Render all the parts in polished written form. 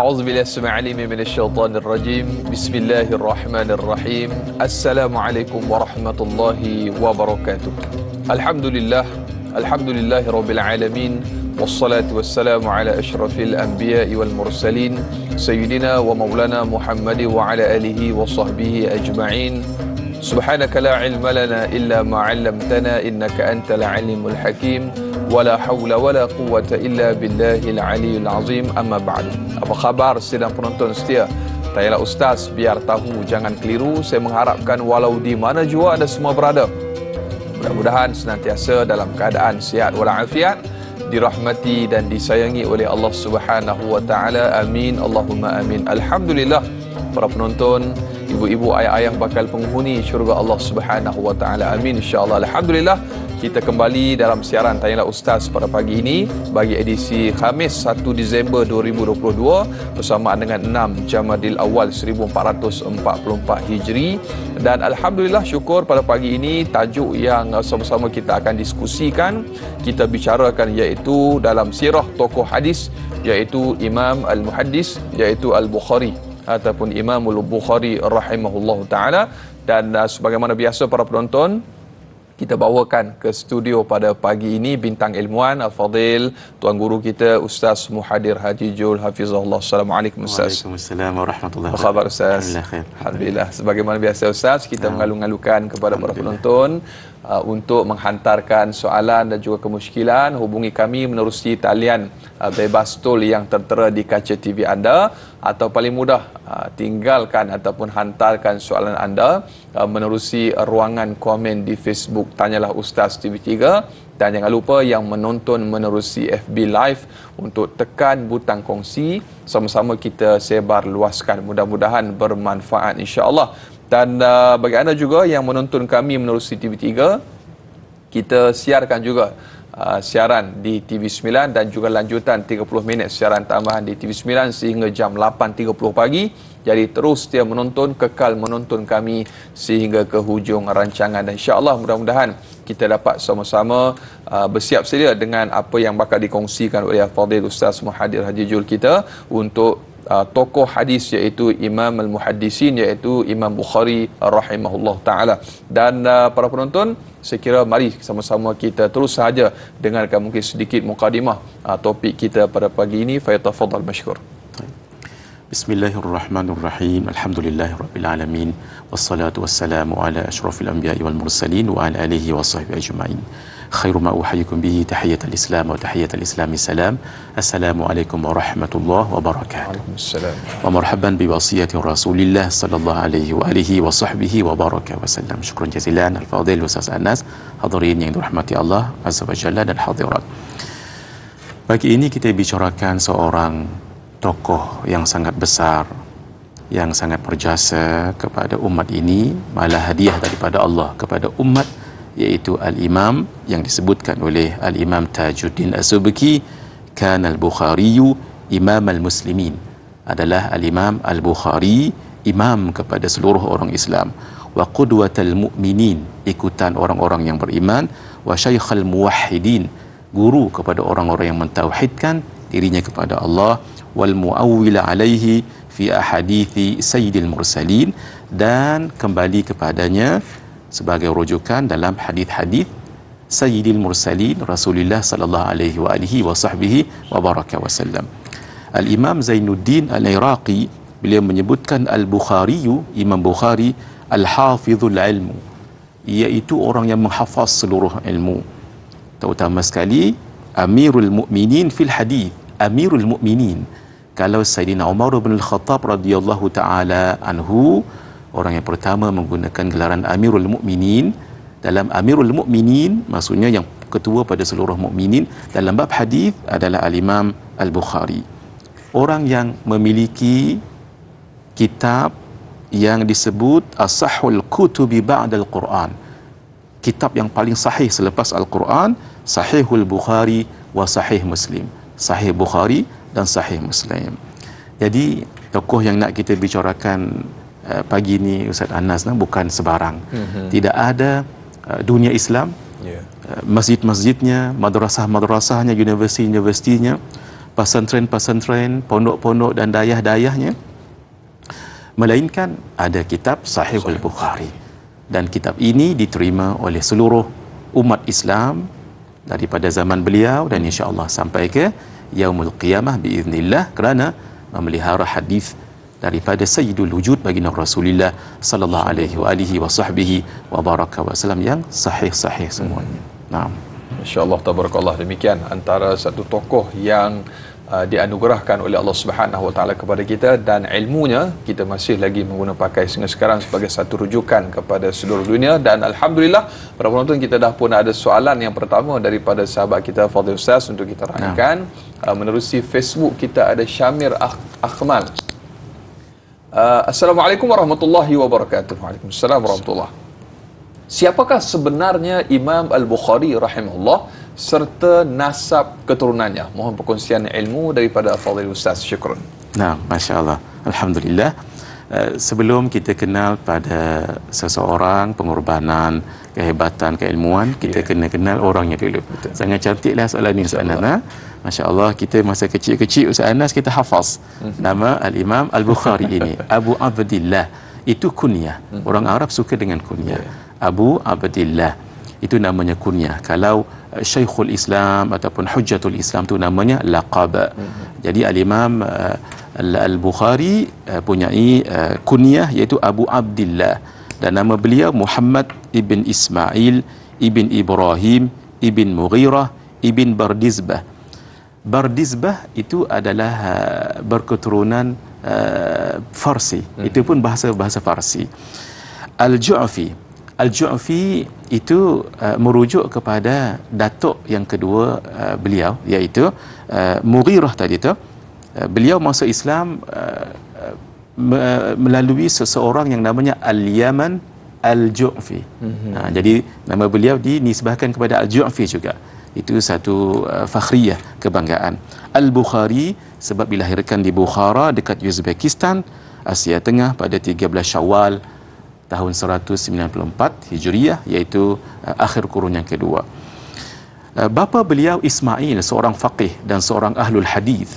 A'udzubillahi as-sami'il 'alim minasyaitonir rajim. Bismillahirrahmanirrahim. Assalamualaikum warahmatullahi wabarakatuh. Alhamdulillahirabbil alamin. Wassalatu wassalamu ala asyrafil anbiya'i wal mursalin sayyidina wa maulana Muhammad wa ala alihi wa sahbihi ajma'in. Subhanaka la ilma lana illa ma 'allamtana innaka antal alimul hakim. Wala hawla wala quwwata illa billahil aliyil azim. Amma ba'du. Apa khabar sidang penonton setia? Tayalah Ustaz biar tahu jangan keliru. Saya mengharapkan walau di mana jua anda semua berada, mudah-mudahan senantiasa dalam keadaan sihat walafiat, dirahmati dan disayangi oleh Allah Subhanahu wa taala. Amin Allahumma amin. Alhamdulillah para penonton, ibu-ibu, ayah-ayah bakal penghuni syurga Allah Subhanahu wa taala. Amin insyaallah. Alhamdulillah kita kembali dalam siaran Tayalah Ustaz pada pagi ini bagi edisi Khamis 1 Disember 2022 bersamaan dengan 6 Jamadil Awal 1444 Hijri. Dan alhamdulillah syukur pada pagi ini tajuk yang sama-sama kita akan diskusikan, kita bicarakan iaitu dalam sirah tokoh hadis, iaitu Imam Al-Muhaddis, iaitu Al-Bukhari ataupun Imam Al-Bukhari rahimahullahu taala. Dan sebagaimana biasa para penonton, kita bawakan ke studio pada pagi ini bintang ilmuwan Al-Fadil, Tuan Guru kita Ustaz Muhadir Haji Jul Hafizahullah. Assalamualaikum Ustaz. Waalaikumsalam warahmatullahi wabarakatuh. Apa khabar Ustaz? Alhamdulillah. Sebagaimana biasa Ustaz, kita mengalu-alukan kepada para penonton untuk menghantarkan soalan dan juga kemusykilan, hubungi kami menerusi talian bebas tol yang tertera di kaca TV anda, atau paling mudah tinggalkan ataupun hantarkan soalan anda menerusi ruangan komen di Facebook Tanyalah Ustaz TV3. Dan jangan lupa yang menonton menerusi FB Live untuk tekan butang kongsi, sama-sama kita sebar luaskan, mudah-mudahan bermanfaat insya-Allah. Dan bagi anda juga yang menonton kami menerusi TV3, kita siarkan juga siaran di TV9 dan juga lanjutan 30 minit siaran tambahan di TV9 sehingga jam 8.30 pagi. Jadi terus setia menonton, kekal menonton kami sehingga ke hujung rancangan. Dan insya-Allah mudah-mudahan kita dapat sama-sama bersiap sedia dengan apa yang bakal dikongsikan oleh Fadil Ustaz Muhadir Haji Jul kita untuk tokoh hadis, iaitu Imam Al-Muhaddisin, iaitu Imam Bukhari rahimahullah ta'ala. Dan para penonton, saya kira mari sama-sama kita terus sahaja dengarkan mungkin sedikit mukadimah topik kita pada pagi ini. Fayatafadhal mashkur. Bismillahirrahmanirrahim. Alhamdulillahirabbil alamin. Wassalatu wassalamu ala asyrafil anbiya'i wal mursalin wa ala alihi wa sahbihi ajma'in. Khairu ma uhayikum bihi tahiyatul Islam wa tahiyatul Islami salam. Assalamualaikum warahmatullahi wabarakatuh. Waalaikumsalam. Wa marhaban bi wasiyati Rasulillah sallallahu alaihi wa alihi wa sahbihi wa baraka wasallam. Syukran jazilan Al-Fadil Ustaz Anas, hadirin yang dirahmati Allah Azza wa Jalla dan hadirat. Pagi ini kita bicarakan seorang tokoh yang sangat besar, yang sangat berjasa kepada umat ini, malah hadiah daripada Allah kepada umat, iaitu Al-Imam yang disebutkan oleh Al-Imam Tajuddin As-Subki, kan Al-Bukhariyu Imam Al-Muslimin, adalah Al-Imam Al-Bukhari imam kepada seluruh orang Islam, wa qudwatal mu'minin, ikutan orang-orang yang beriman, wa syaikhal muwahhidin, guru kepada orang-orang yang mentauhidkan dirinya kepada Allah, wal muawwila alaihi fi ahadithi sayyidil mursalin, dan kembali kepadanya sebagai rujukan dalam hadis-hadis Sayyidil Mursalin Rasulullah sallallahu alaihi wa alihi wa sahbihi wa baraka wasallam. Al-Imam Zainuddin Al-Iraqi beliau menyebutkan Al-Bukhari, Imam Bukhari, Al-Hafizul Ilmu, iaitu orang yang menghafaz seluruh ilmu, terutama sekali Amirul Mukminin fil hadis. Amirul Mukminin, kalau Sayyidina Umar bin Al-Khattab radhiyallahu taala anhu, orang yang pertama menggunakan gelaran Amirul Mukminin. Dalam Amirul Mukminin maksudnya yang ketua pada seluruh mukminin. Dalam bab hadis adalah Al-Imam Al-Bukhari, orang yang memiliki kitab yang disebut As-Sahhul Kutubi Ba'dal Quran, kitab yang paling sahih selepas Al-Quran, Sahihul Bukhari wa Sahih Muslim, Sahih Bukhari dan Sahih Muslim. Jadi tokoh yang nak kita bicarakan pagi ni Ustaz Anas bukan sebarang. Tidak ada dunia Islam, masjid-masjidnya, madrasah-madrasahnya, universiti-universitinya pesantren-pesantren, pondok-pondok dan dayah-dayahnya, melainkan ada kitab Sahihul Bukhari. Dan kitab ini diterima oleh seluruh umat Islam daripada zaman beliau dan insya-Allah sampai ke yaumul qiyamah biiznillah, kerana memelihara hadis daripada Sayyidul Wujud baginda Rasulullah sallallahu alaihi wa baraka wasallam yang sahih-sahih semuanya. Naam. Masya-Allah, tabarakallah. Demikian antara satu tokoh yang dianugerahkan oleh Allah Subhanahu Wa Taala kepada kita, dan ilmunya kita masih lagi menggunakan pakai sehingga sekarang sebagai satu rujukan kepada seluruh dunia. Dan alhamdulillah para penonton, kita dah pun ada soalan yang pertama daripada sahabat kita Fadil Ustaz untuk kita raikan. Menerusi Facebook kita ada Syamir Akmal. Assalamualaikum warahmatullahi wabarakatuh. Waalaikumsalam warahmatullahi. Siapakah sebenarnya Imam Al-Bukhari rahimahullah serta nasab keturunannya? Mohon perkongsian ilmu daripada Fadil Ustaz. Syukran. Nah, masya-Allah. Alhamdulillah. Sebelum kita kenal pada seseorang, pengorbanan, kehebatan, keilmuan, kita kena kenal orangnya dulu. Betul. Sangat cantiklah soalan ini, Ustaz Anas. Masya-Allah, kita masa kecil-kecil Ustaz Anas kita hafaz nama Al-Imam Al-Bukhari ini. Abu Abdillah itu kunyah. Orang Arab suka dengan kunyah. Abu Abdillah itu namanya kunyah. Kalau Syekhul Islam ataupun Hujjatul Islam tu namanya laqab. Jadi Al-Imam Al-Bukhari punyai kunyah iaitu Abu Abdillah, dan nama beliau Muhammad ibn Ismail ibn Ibrahim ibn Mughirah ibn Bardizbah. Bardizbah itu adalah berketurunan Farsi. Itu pun bahasa Farsi. Al-Ju'fi itu merujuk kepada datuk yang kedua beliau, iaitu Mughirah tadi tu. Beliau masuk Islam melalui seseorang yang namanya Al-Yaman Al-Ju'fi. Jadi nama beliau dinisbahkan kepada Al-Ju'fi juga. Itu satu fakhriyah, kebanggaan. Al-Bukhari sebab dilahirkan di Bukhara dekat Uzbekistan, Asia Tengah pada 13 Syawal tahun 194 Hijriah, iaitu akhir kurun yang kedua. Bapa beliau Ismail seorang faqih dan seorang ahlul hadis,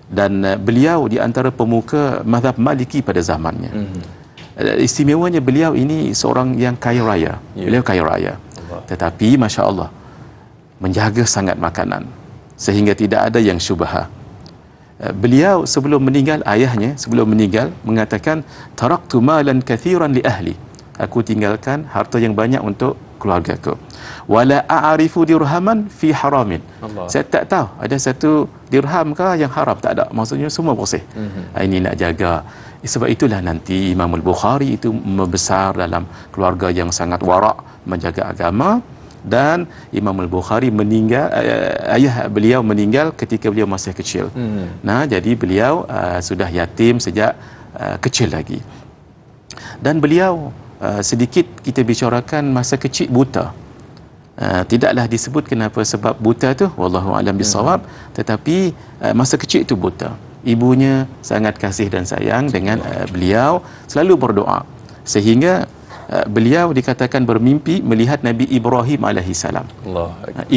dan beliau di antara pemuka mazhab Maliki pada zamannya. Istimewanya beliau ini seorang yang kaya raya. Beliau kaya raya. Tetapi masya-Allah menjaga sangat makanan sehingga tidak ada yang syubha. Beliau sebelum meninggal, ayahnya sebelum meninggal mengatakan, taraktu malan kathiran li ahli, aku tinggalkan harta yang banyak untuk keluargaku, wala a'rifu dirhaman fi haramin, saya tak tahu ada satu dirham kah yang haram, tak ada, maksudnya semua bersih. Ini nak jaga. Sebab itulah nanti Imam Al-Bukhari itu membesar dalam keluarga yang sangat warak, menjaga agama. Dan Imam Al-Bukhari meninggal, ayah beliau meninggal ketika beliau masih kecil. Nah, jadi beliau sudah yatim sejak kecil lagi. Dan beliau sedikit kita bicarakan masa kecil buta. Tidaklah disebut kenapa sebab buta tu, wallahu alam bisawab, tetapi masa kecil itu buta. Ibunya sangat kasih dan sayang dengan beliau, selalu berdoa, sehingga beliau dikatakan bermimpi melihat Nabi Ibrahim alaihissalam.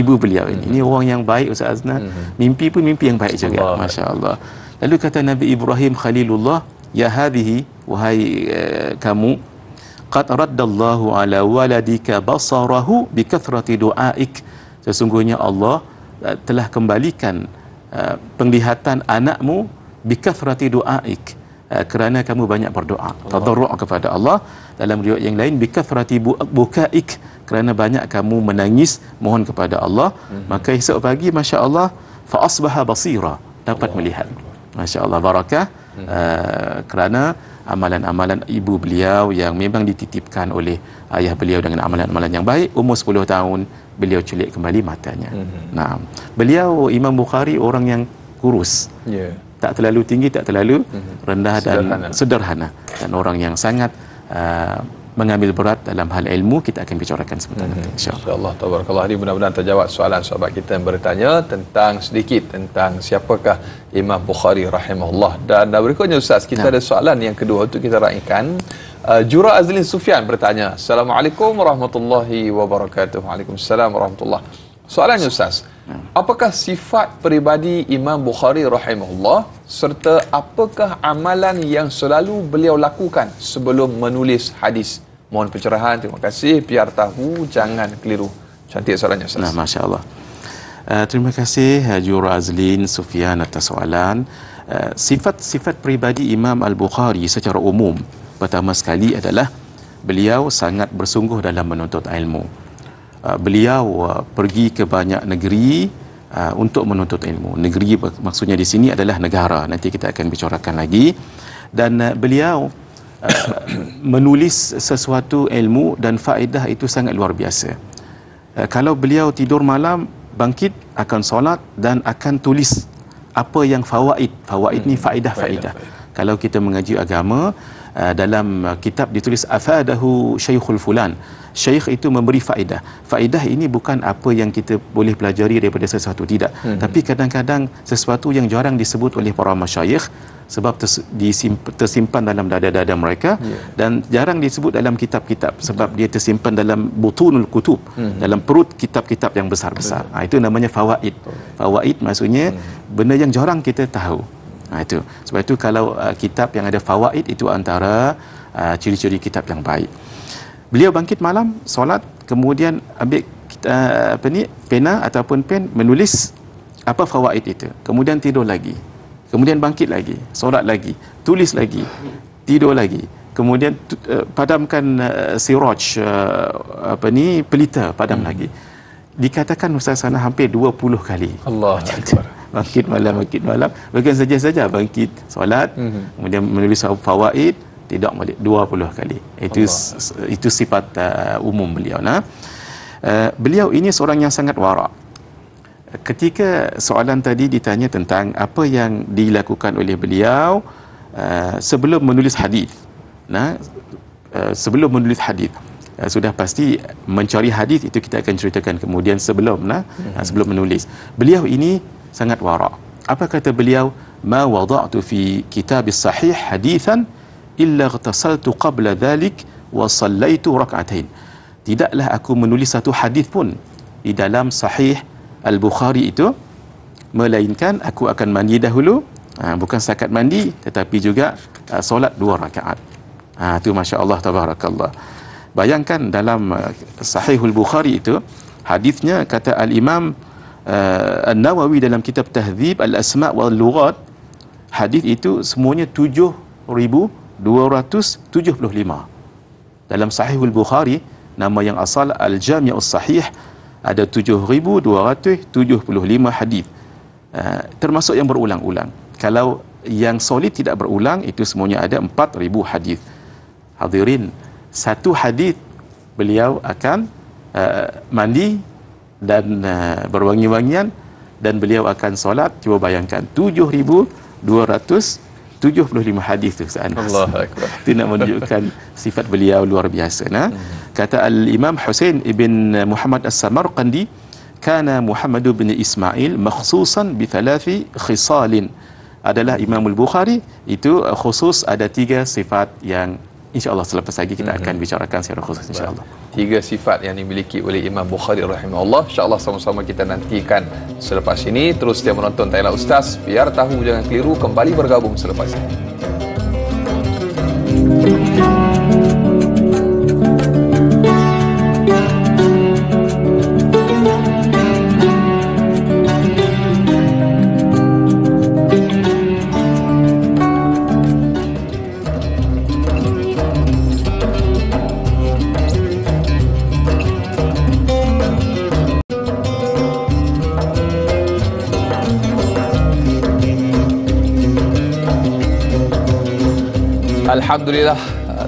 Ibu beliau ini orang yang baik Ustaz Azna. Mimpi pun mimpi yang baik juga, masya-Allah. Lalu kata Nabi Ibrahim Khalilullah, ya hadhihi, wahai kamu, qad raddallahu ala waladika basarahu bi kathrati du'aik, sesungguhnya Allah telah kembalikan penglihatan anakmu bi kathrati du'aik, kerana kamu banyak berdoa, tadarru' kepada Allah. Dalam riwayat yang lain, bi kathrati bukaik, kerana banyak kamu menangis mohon kepada Allah. Maka esok pagi masya-Allah fa asbaha basira, dapat melihat. Masya-Allah, barakah. Kerana amalan-amalan ibu beliau yang memang dititipkan oleh ayah beliau dengan amalan-amalan yang baik, umur 10 tahun beliau culik kembali matanya. Nah, beliau Imam Bukhari orang yang kurus. Tak terlalu tinggi, tak terlalu rendah, dan sederhana, dan orang yang sangat mengambil berat dalam hal ilmu. Kita akan bicarakan sebentar nanti, insya-Allah. Tabarakallah. Ini mudah-mudahan terjawab soalan sahabat kita yang bertanya tentang sedikit tentang siapakah Imam Bukhari rahimahullah. Dan berikutnya Ustaz, kita ada soalan yang kedua untuk kita raikan. Jura Azlin Sufyan bertanya, Assalamualaikum warahmatullahi wabarakatuh. Waalaikumsalam warahmatullahi. Soalannya Ustaz, apakah sifat peribadi Imam Bukhari rahimahullah serta apakah amalan yang selalu beliau lakukan sebelum menulis hadis? Mohon pencerahan, terima kasih. Biar tahu, jangan keliru. Cantik soalannya Ustaz. Nah, Masya Allah. Terima kasih Haji Razlin Sufyan atas soalan. Sifat-sifat peribadi Imam Al-Bukhari secara umum, pertama sekali adalah beliau sangat bersungguh dalam menuntut ilmu. Beliau pergi ke banyak negeri untuk menuntut ilmu. Negeri maksudnya di sini adalah negara. Nanti kita akan bicarakan lagi. Dan beliau menulis sesuatu ilmu dan faedah itu sangat luar biasa. Kalau beliau tidur malam, bangkit, akan solat dan akan tulis apa yang fawaid. Fawaid ni faedah-faedah. Kalau kita mengaji agama, dalam kitab ditulis afadahu syaikhul fulan. Syekh itu memberi faedah. Faedah ini bukan apa yang kita boleh pelajari daripada sesuatu, tidak. Tapi kadang-kadang sesuatu yang jarang disebut oleh para masyayikh sebab tersimpan dalam dada-dada mereka, dan jarang disebut dalam kitab-kitab sebab dia tersimpan dalam butunul kutub, dalam perut kitab-kitab yang besar-besar. Itu namanya fawaid. Fawaid maksudnya benda yang jarang kita tahu. Itu. Sebab itu kalau kitab yang ada fawaid itu antara ciri-ciri kitab yang baik. Beliau bangkit malam, solat, kemudian ambil pena ataupun pen, menulis apa fawaid itu. Kemudian tidur lagi. Kemudian bangkit lagi, solat lagi, tulis lagi, tidur lagi. Kemudian padamkan siraj, pelita, padam lagi. Dikatakan Ustaz sana hampir 20 kali. Allah Akbar. Bangkit malam. Bukan saja bangkit, solat, kemudian menulis fawaid, tidak balik 20 kali. Itu sifat umum beliau. Beliau ini seorang yang sangat wara'. Ketika soalan tadi ditanya tentang apa yang dilakukan oleh beliau sebelum menulis hadis. Sebelum menulis hadis, sudah pasti mencari hadis itu kita akan ceritakan kemudian sebelum menulis. Beliau ini sangat wara'. Apa kata beliau? Ma wada'tu fi kitab sahih hadithan illa ightasaltu qabla dhalik wa sallaitu rak'atain. Tidaklah aku menulis satu hadis pun di dalam sahih Al-Bukhari itu melainkan aku akan mandi dahulu, bukan setakat mandi tetapi juga solat 2 rakaat. Itu masya-Allah tabarakallah. Bayangkan dalam Sahihul Bukhari itu hadisnya kata Al-Imam An-Nawawi dalam kitab Tahdzib Al-Asma' wal Lughat, hadis itu semuanya 7275. Dalam Sahihul Bukhari nama yang asal Al-Jami'us Sahih ada 7,275 hadis, termasuk yang berulang-ulang. Kalau yang solid tidak berulang itu semuanya ada 4,000 hadis. Hadirin, satu hadis beliau akan mandi dan berwangi-wangian dan beliau akan solat. Cuba bayangkan 7,275 hadis tu Anas. Allahu Akbar. Itu nak menunjukkan sifat beliau luar biasa. Kata Al-Imam Husain ibn Muhammad As-Samarqandi, kana Muhammad bin Ismail makhsusan bi 3 khisalin. Adalah Imam Al-Bukhari itu khusus ada 3 sifat yang insya-Allah selepas lagi kita akan bicarakan secara khusus insya-Allah. 3 sifat yang dimiliki oleh Imam Bukhari rahimahullah. Insya-Allah sama-sama kita nantikan selepas ini. Terus dia menonton Tayla Ustaz, biar tahu jangan keliru, kembali bergabung selepas ini. Alhamdulillah,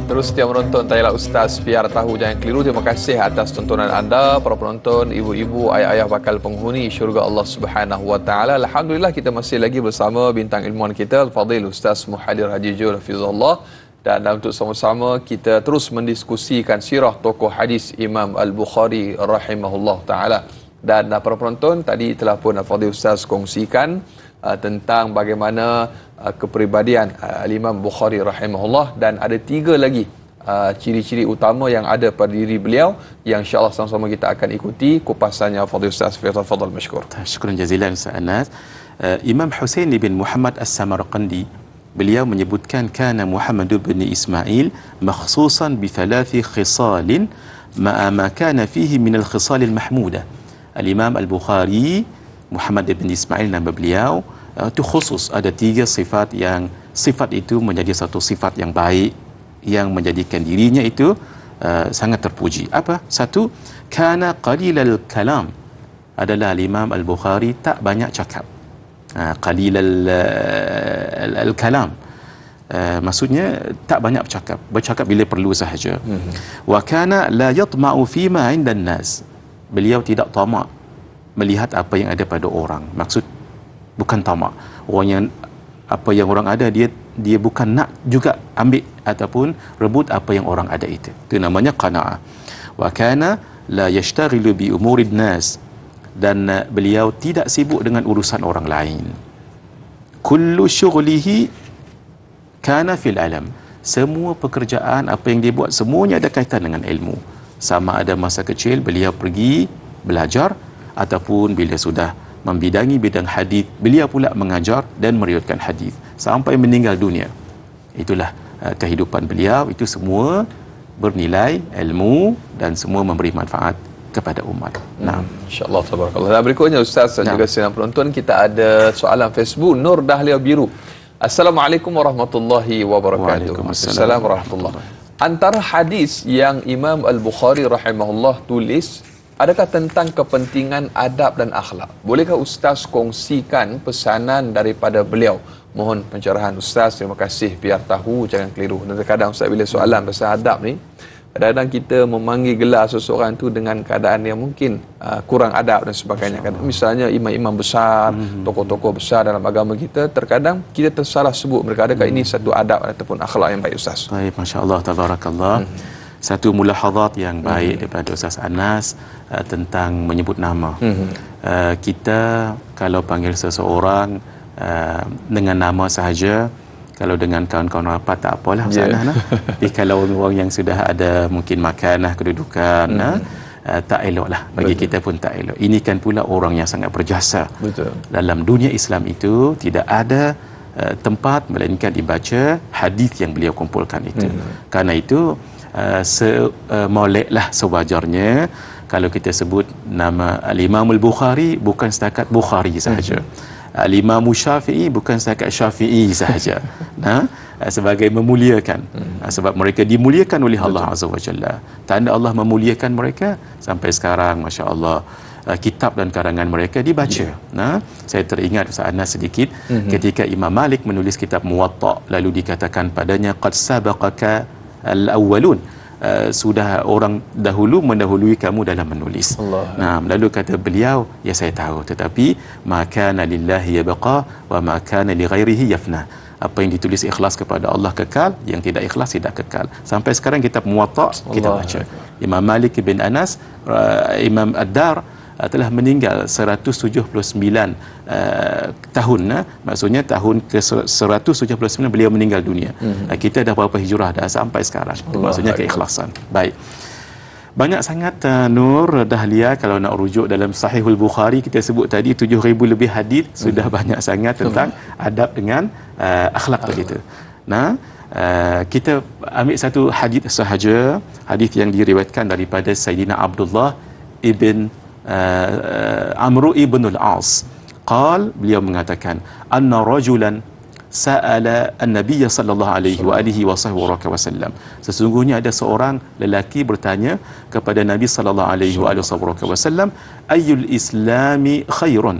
terus setia menonton Tayla Ustaz, biar tahu jangan keliru. Terima kasih atas tontonan anda, para penonton, ibu-ibu, ayah-ayah bakal penghuni syurga Allah Subhanahu wa taala. Alhamdulillah kita masih lagi bersama bintang ilmuwan kita Al-Fadhil Ustaz Muhadir Haji Jul Hafizullah, dan untuk sama-sama kita terus mendiskusikan sirah tokoh hadis Imam Al-Bukhari rahimahullah taala. Dan para penonton, tadi telah pun Al-Fadhil Ustaz kongsikan tentang bagaimana kepribadian Al-Imam Bukhari rahimahullah, dan ada 3 lagi ciri-ciri utama yang ada pada diri beliau yang insya-Allah sama-sama kita akan ikuti kupasannya Fadil Ustaz Faisal. Fadal masykur. Syukran jazilan Ustaz Anas. Imam Husain bin Muhammad As-Samarqandi beliau menyebutkan kana Muhammad bin Ismail makhsusan bi thalathi khisalin ma kana fihi min al-khisal al-mahmudah. Al-Imam Al-Bukhari Muhammad bin Ismail nama beliau itu khusus ada 3 sifat yang sifat itu menjadi satu sifat yang baik yang menjadikan dirinya itu sangat terpuji. Apa? Satu, kana qalilal kalam. Adalah Imam Al-Bukhari tak banyak cakap. Qalilal kalam. Maksudnya tak banyak bercakap bila perlu sahaja. Wa kana la yatma'u fima 'indan nas. Beliau tidak tamak melihat apa yang ada pada orang. Maksud bukan tamak. Orang yang apa yang orang ada dia bukan nak juga ambil ataupun rebut apa yang orang ada itu. Itu namanya qanaah. Wa kana la yashtaghilu bi umurid nas, dan beliau tidak sibuk dengan urusan orang lain. Kullu syughlihi kana fil alam. Semua pekerjaan apa yang dia buat semuanya ada kaitan dengan ilmu. Sama ada masa kecil beliau pergi belajar ataupun bila sudah membidangi bidang hadis beliau pula mengajar dan meriwayatkan hadis sampai meninggal dunia. Itulah kehidupan beliau, itu semua bernilai ilmu dan semua memberi manfaat kepada umat. Nah, insya-Allah tabarakallah. Dan berikutnya Ustaz dan juga sedang penonton, kita ada soalan Facebook Nur Dahlia Biru. Assalamualaikum warahmatullahi wabarakatuh. Assalamualaikum warahmatullahi. Antara hadis yang Imam Al-Bukhari rahimahullah tulis, adakah tentang kepentingan adab dan akhlak? Bolehkah Ustaz kongsikan pesanan daripada beliau? Mohon pencerahan Ustaz. Terima kasih. Biar tahu, jangan keliru. Dan terkadang Ustaz bila soalan pasal adab ni, kadang-kadang kita memanggil gelar seseorang tu dengan keadaan yang mungkin kurang adab dan sebagainya. Misalnya imam-imam besar, tokoh-tokoh besar dalam agama kita, terkadang kita tersalah sebut mereka. Adakah ini satu adab ataupun akhlak yang baik Ustaz? Baik, masya-Allah, tabarakallah. Satu mulahazat yang baik daripada Ustaz Anas tentang menyebut nama. Kita kalau panggil seseorang dengan nama sahaja, kalau dengan kawan-kawan rapat tak apalah Ustaz Anas. Tapi kalau orang yang sudah ada mungkin makanah, kedudukan, tak eloklah. Bagi kita pun tak elok. Ini kan pula orang yang sangat berjasa. Betul. Dalam dunia Islam itu tidak ada tempat melainkan dibaca hadis yang beliau kumpulkan itu. Karena itu moleklah sewajarnya kalau kita sebut nama Al-Imam Al-Bukhari bukan setakat Bukhari sahaja. Al-Imam Syafi'i bukan setakat Syafi'i sahaja. Sebagai memuliakan. Sebab mereka dimuliakan oleh Allah Azza wa Jalla. Tanda Allah memuliakan mereka sampai sekarang, masya-Allah, kitab dan karangan mereka dibaca. Saya teringat Ustaz Anas sedikit ketika Imam Malik menulis kitab Muwatta, lalu dikatakan padanya qad sabaqaka al-awwalun, sudah orang dahulu mendahului kamu dalam menulis. Lalu kata beliau, ya saya tahu, tetapi ma kana lillahi yabqa wa ma kana li ghairihi yafna. Apa yang ditulis ikhlas kepada Allah kekal, yang tidak ikhlas tidak kekal. Sampai sekarang kitab Muwatta kita baca. Imam Malik bin Anas, Imam Ad-Dar telah meninggal 179 tahun, maksudnya tahun ke 179 beliau meninggal dunia. Kita dah berapa hijrah dah sampai sekarang. Maksudnya keikhlasan. Baik. Banyak sangat Nur Dahlia, kalau nak rujuk dalam Sahihul Bukhari kita sebut tadi 7,000 lebih hadis, sudah banyak sangat tentang adab dengan akhlak begitu. Kita ambil satu hadis sahaja, hadis yang diriwayatkan daripada Sayyidina Abdullah ibn Amr ibn al-As. Beliau mengatakan anna rajulan sa'ala an-nabiy sallallahu alaihi wa alihi wasallam. Sesungguhnya ada seorang lelaki bertanya kepada Nabi sallallahu alaihi wasallam, ayyul islami khairun,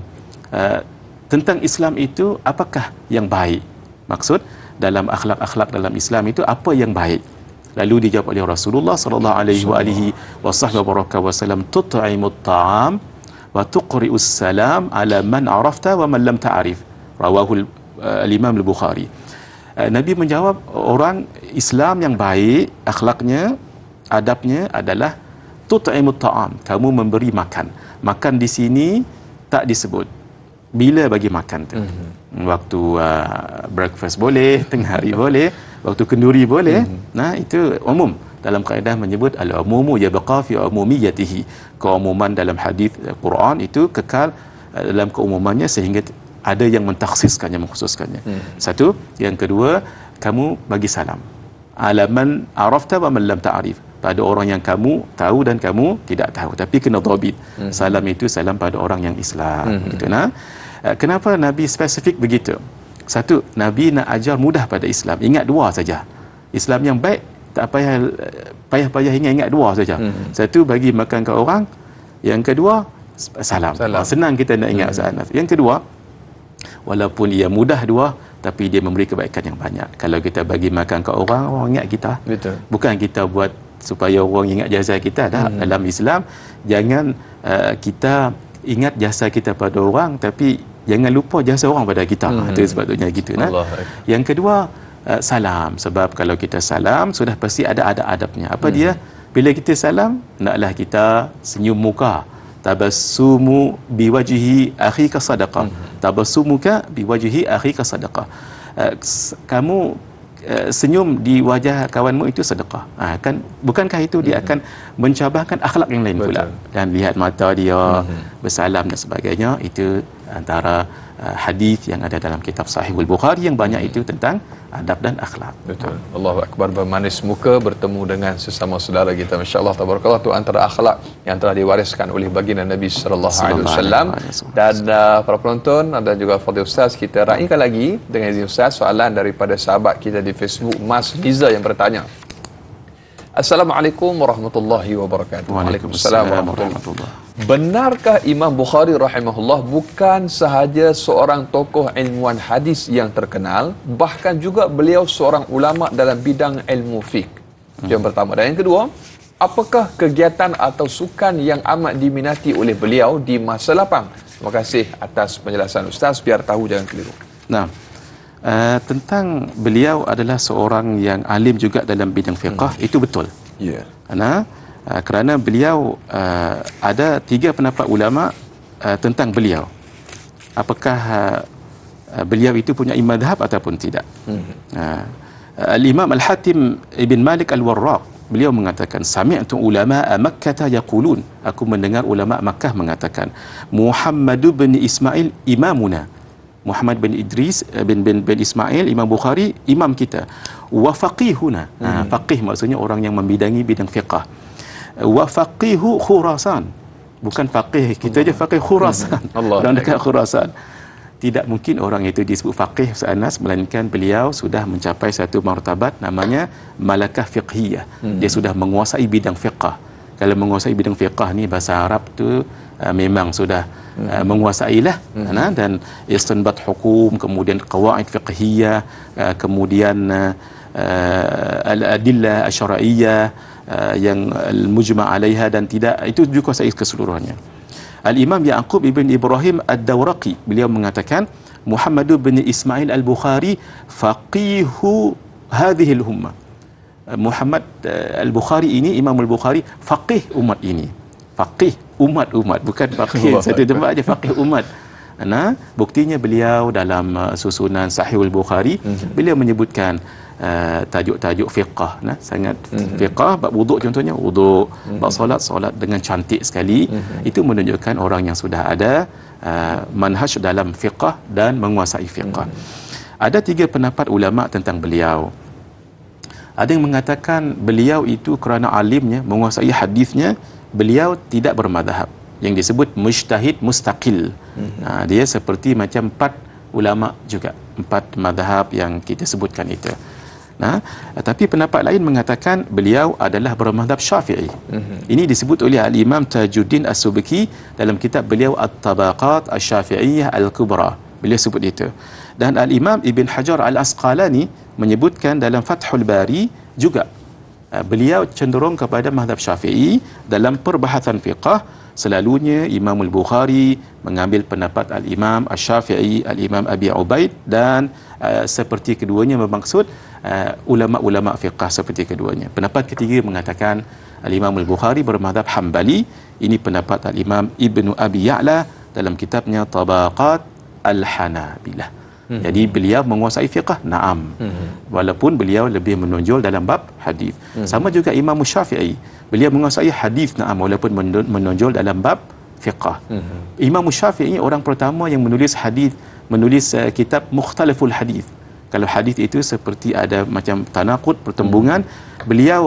tentang Islam itu apakah yang baik? Maksud dalam akhlak-akhlak dalam Islam itu apa yang baik? Lalu dijawab oleh Rasulullah sallallahu alaihi wasallam, tut'imut ta'am wa tuqri'us salam ala man arafta wa man lam ta'rif. Rawahu al-Imam Al-Bukhari. Nabi menjawab, orang Islam yang baik akhlaknya, adabnya adalah tut'imut ta'am, kamu memberi makan. Makan di sini tak disebut bila bagi makan tu. Waktu breakfast boleh, tengah hari boleh, waktu kenduri boleh. Nah, itu umum. Dalam kaedah menyebut al-umumu yabqa fi umumiyatihi. Keumuman dalam hadis Quran itu kekal dalam keumumannya sehingga ada yang mentakhsiskannya, mengkhususkannya. Satu. Yang kedua, kamu bagi salam. Alaman arafta wa man lam ta'rif. Pada orang yang kamu tahu dan kamu tidak tahu, tapi kena dhabit. Salam itu salam pada orang yang Islam. Gitu, nah. Kenapa Nabi spesifik begitu? Satu, Nabi nak ajar mudah pada Islam. Ingat dua saja. Islam yang baik tak payah ingat dua saja. Satu, bagi makan ke orang. Yang kedua, salam. Senang kita nak ingat. Yang kedua, walaupun ia mudah dua, tapi dia memberi kebaikan yang banyak. Kalau kita bagi makan ke orang, orang ingat kita. Betul. Bukan kita buat supaya orang ingat jasa kita. Dalam Islam, jangan kita ingat jasa kita pada orang, tapi jangan lupa jasa orang pada kita. Itu sepatutnya gitu. Nah. Yang kedua, salam. Sebab kalau kita salam, sudah pasti ada adab-adabnya. Apa dia? Bila kita salam, naklah kita senyum muka. Tabassumu biwajhi akhika sadaqah. Tabassumuka biwajhi akhika sadaqah. Kamu senyum di wajah kawanmu itu sedekah. Kan bukankah itu dia akan mencabarkan akhlak yang lain pula. Dan lihat mata dia bersalam dan sebagainya. Itu antara hadis yang ada dalam kitab Sahihul Bukhari yang banyak itu tentang adab dan akhlak. Betul. Allahu akbar, bermanis muka bertemu dengan sesama saudara kita. Masya-Allah, tabarakallah, itu antara akhlak yang telah diwariskan oleh baginda Nabi sallallahu alaihi wasallam. Dan para penonton dan juga fadhil ustaz, kita raikan lagi dengan izin ustaz soalan daripada sahabat kita di Facebook, Mas Liza, yang bertanya. Assalamualaikum warahmatullahi wabarakatuh. Waalaikumsalam warahmatullahi wabarakatuh. Benarkah Imam Bukhari rahimahullah bukan sahaja seorang tokoh ilmuwan hadis yang terkenal, bahkan juga beliau seorang ulama dalam bidang ilmu fiqh? Yang pertama. Dan yang kedua, apakah kegiatan atau sukan yang amat diminati oleh beliau di masa lapang? Terima kasih atas penjelasan ustaz, biar tahu jangan keliru. Nah, tentang beliau adalah seorang yang alim juga dalam bidang fiqh, itu betul. Ya. Yeah. Kerana beliau ada 3 pendapat ulama tentang beliau. Apakah beliau itu punya madhab ataupun tidak. Al-Imam Al-Hatim Ibn Malik Al-Warraq, beliau mengatakan, sami'tu ulama'a Makkah yaqulun, aku mendengar ulama Makkah mengatakan, Muhammad bin Ismail imamuna. Muhammad bin Idris bin Ismail, Imam Bukhari, imam kita. Wa faqihuna. Faqih maksudnya orang yang membidangi bidang fiqh. Wa faqihu Khurasan. Bukan faqih kita je, faqih Khurasan. Dan dekat Khurasan. Tidak mungkin orang itu disebut faqih Anas, melainkan beliau sudah mencapai satu martabat namanya malakah fiqhiyah. Dia sudah menguasai bidang fiqh. Kalau menguasai bidang fiqh ni bahasa Arab tu memang sudah menguasailah. Dan istinbat hukum, kemudian qawaid fiqhiyah, kemudian al-adillah asy-syar'iyyah yang al-mujma' 'alaiha, dan tidak itu juga kuasai keseluruhannya. Al-Imam Ya'qub ibn Ibrahim Ad-Dawraqi, beliau mengatakan Muhammad bin Ismail Al-Bukhari faqihu hadhihi al-ummah. Muhammad Al-Bukhari ini, Imam Al-Bukhari, faqih umat ini. Faqih umat-umat, bukan faqih satu tempat aja, faqih umat. Nah, buktinya beliau dalam susunan Sahihul Bukhari, beliau menyebutkan tajuk-tajuk fiqh, sangat fiqh, bab wuduk contohnya, wuduk, bab solat dengan cantik sekali. Itu menunjukkan orang yang sudah ada manhaj dalam fiqh dan menguasai fiqh. Ada 3 pendapat ulama tentang beliau. Ada yang mengatakan beliau itu kerana alimnya, menguasai hadisnya, beliau tidak bermadhab, yang disebut mujtahid mustaqil. Dia seperti macam 4 ulama juga, 4 madhab yang kita sebutkan itu. Tapi pendapat lain mengatakan beliau adalah bermadhab Syafi'i. Ini disebut oleh Al-Imam Tajuddin As-Subki dalam kitab beliau At-Tabaqat Asy-Syafi'iyyah Al-Kubra. Beliau sebut itu. Dan Al-Imam Ibn Hajar Al-Asqalani menyebutkan dalam Fathul Bari juga beliau cenderung kepada mazhab Syafi'i dalam perbahasan fiqh. Selalunya Imam Al-Bukhari mengambil pendapat Al-Imam Asy-Syafi'i, Al-Imam Abi Ubaid, dan seperti keduanya bermaksud ulama-ulama fiqh seperti keduanya. Pendapat ketiga mengatakan Al-Imam Al-Bukhari bermazhab Hambali. Ini pendapat Al-Imam Ibnu Abi Ya'la dalam kitabnya Tabaqat Al-Hanabilah. Jadi beliau menguasai fiqh, na'am. Walaupun beliau lebih menonjol dalam bab hadis. Sama juga Imam Syafi'i, beliau menguasai hadis, na'am, walaupun menonjol dalam bab fiqh. Imam Syafi'i orang pertama yang menulis hadis, menulis kitab Mukhtalaful Hadis. Kalau hadis itu seperti ada macam tanaqud, pertembungan, beliau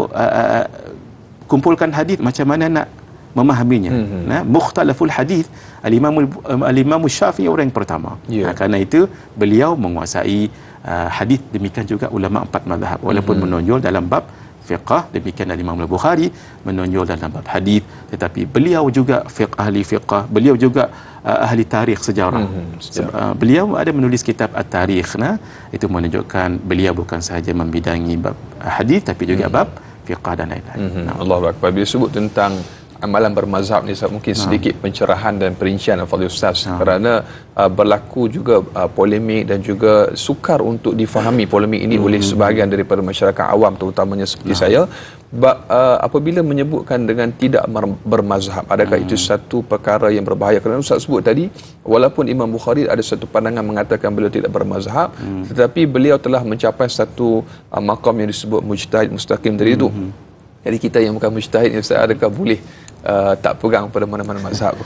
kumpulkan hadis macam mana nak memahaminya. Mukhtalaful hadis, al-Imam Syafi'i orang yang pertama. Kerana itu beliau menguasai hadis. Demikian juga ulama 4 mazhab, walaupun menonjol dalam bab fiqh. Demikian al-Imam Al-Bukhari menonjol dalam bab hadis, tetapi beliau juga ahli fiqh, beliau juga ahli tarikh, sejarah. Beliau ada menulis kitab At-Tarikh. Itu menunjukkan beliau bukan sahaja membidangi bab hadis tapi juga bab fiqh dan lain-lain. Allahu akbar. Bila sebut tentang amalan bermazhab ni, mungkin sedikit pencerahan dan perincian Fadil Ustaz, kerana berlaku juga polemik dan juga sukar untuk difahami polemik ini oleh sebahagian daripada masyarakat awam, terutamanya seperti saya. Apabila menyebutkan dengan tidak bermazhab, adakah itu satu perkara yang berbahaya? Kerana Ustaz sebut tadi, walaupun Imam Bukhari ada satu pandangan mengatakan beliau tidak bermazhab, tetapi beliau telah mencapai satu maqam yang disebut mujtahid mustaqim dari itu. Jadi kita yang bukan mujtahid, Ustaz, adakah boleh tak pegang pada mana-mana mazhab?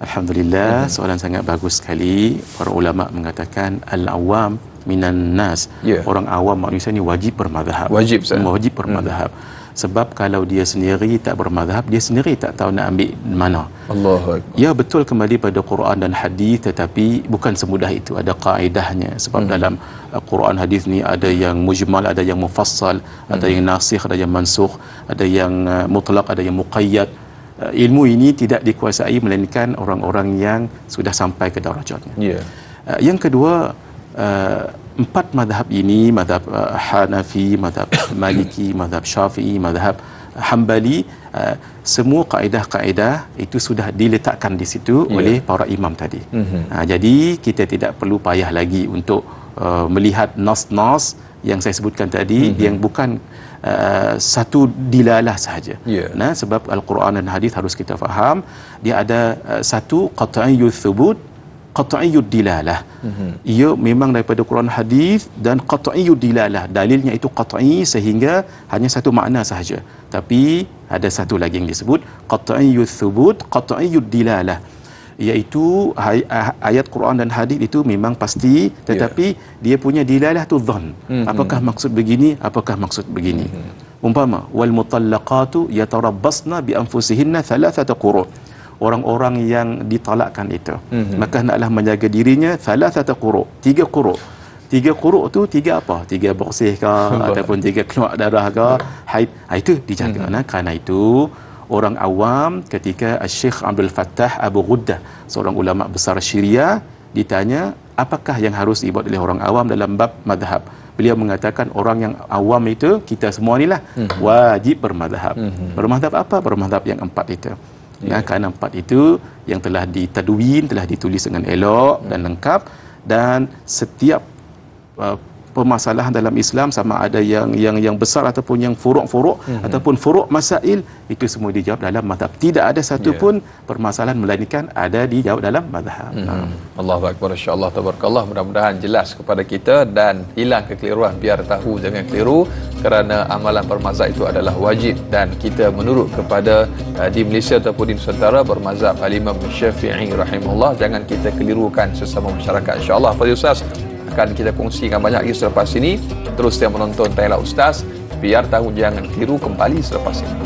Alhamdulillah, soalan sangat bagus sekali. Para ulama mengatakan al-awam minan nas. Orang awam manusia ni wajib bermazhab. Wajib bermazhab. Sebab kalau dia sendiri tak bermazhab, dia sendiri tak tahu nak ambil mana. Ya, betul kembali pada Quran dan hadis, tetapi bukan semudah itu. Ada kaedahnya. Sebab dalam Quran hadis ni ada yang mujmal, ada yang mufassal, ada yang nasikh, ada yang mansukh, ada yang mutlaq, ada yang muqayyad. Ilmu ini tidak dikuasai melainkan orang-orang yang sudah sampai ke darajatnya. Yang kedua, 4 mazhab ini, mazhab Hanafi, mazhab Maliki, mazhab Syafi'i, mazhab Hambali, semua kaedah-kaedah itu sudah diletakkan di situ oleh para imam tadi. Jadi kita tidak perlu payah lagi untuk melihat nas-nas yang saya sebutkan tadi, yang bukan satu dilalah sahaja. Sebab Al-Quran dan hadis harus kita faham, dia ada satu qat'iyyut thubut, qat'iyyud dilalah. Ia memang daripada Quran hadis, dan qat'iyyud dilalah, dalilnya itu qat'i sehingga hanya satu makna sahaja. Tapi ada satu lagi yang disebut qat'iyyud thubut, qat'iyyud dilalah, iaitu ayat Quran dan hadis itu memang pasti, tetapi dia punya dilalah tu dhan. Apakah maksud begini, apakah maksud begini. Umpama wal mutallaqatu yatarabbasna bi anfusihinna thalathata quru'. Orang-orang yang ditalakkan itu, maka hendaklah menjaga dirinya thalathata quru', 3 quru'. 3 quru' tu 3 apa? 3 bersih ke ataupun 3 keluar darah ke, haid. Itu dijaga. Kerana itu orang awam, ketika Syekh Abdul Fattah Abu Ghuddah, seorang ulama besar Syria, ditanya apakah yang harus dibuat oleh orang awam dalam bab madhab, beliau mengatakan orang yang awam itu, kita semua ni lah, wajib bermadhab. Bermadhab apa? Bermadhab yang 4 itu. Kerana 4 itu yang telah ditadwin, telah ditulis dengan elok dan lengkap, dan setiap permasalahan dalam Islam, sama ada yang besar ataupun yang furuk-furuk ataupun furuk masail, itu semua dijawab dalam mazhab. Tidak ada satu pun permasalahan melainkan ada dijawab dalam mazhab. Allahu akbar, insya-Allah, tabarakallah. Mudah-mudahan jelas kepada kita dan hilang kekeliruan. Biar tahu jangan keliru, kerana amalan bermazhab itu adalah wajib, dan kita menurut kepada di Malaysia ataupun di Nusantara bermazhab Al-Imam Syafi'i rahimahullah. Jangan kita kelirukan sesama masyarakat, insya-Allah. Fadil Ustaz, akan kita kongsikan banyak lagi selepas ini. Terus dia menonton Tanya Ustaz, biar tahu jangan keliru, kembali selepas ini.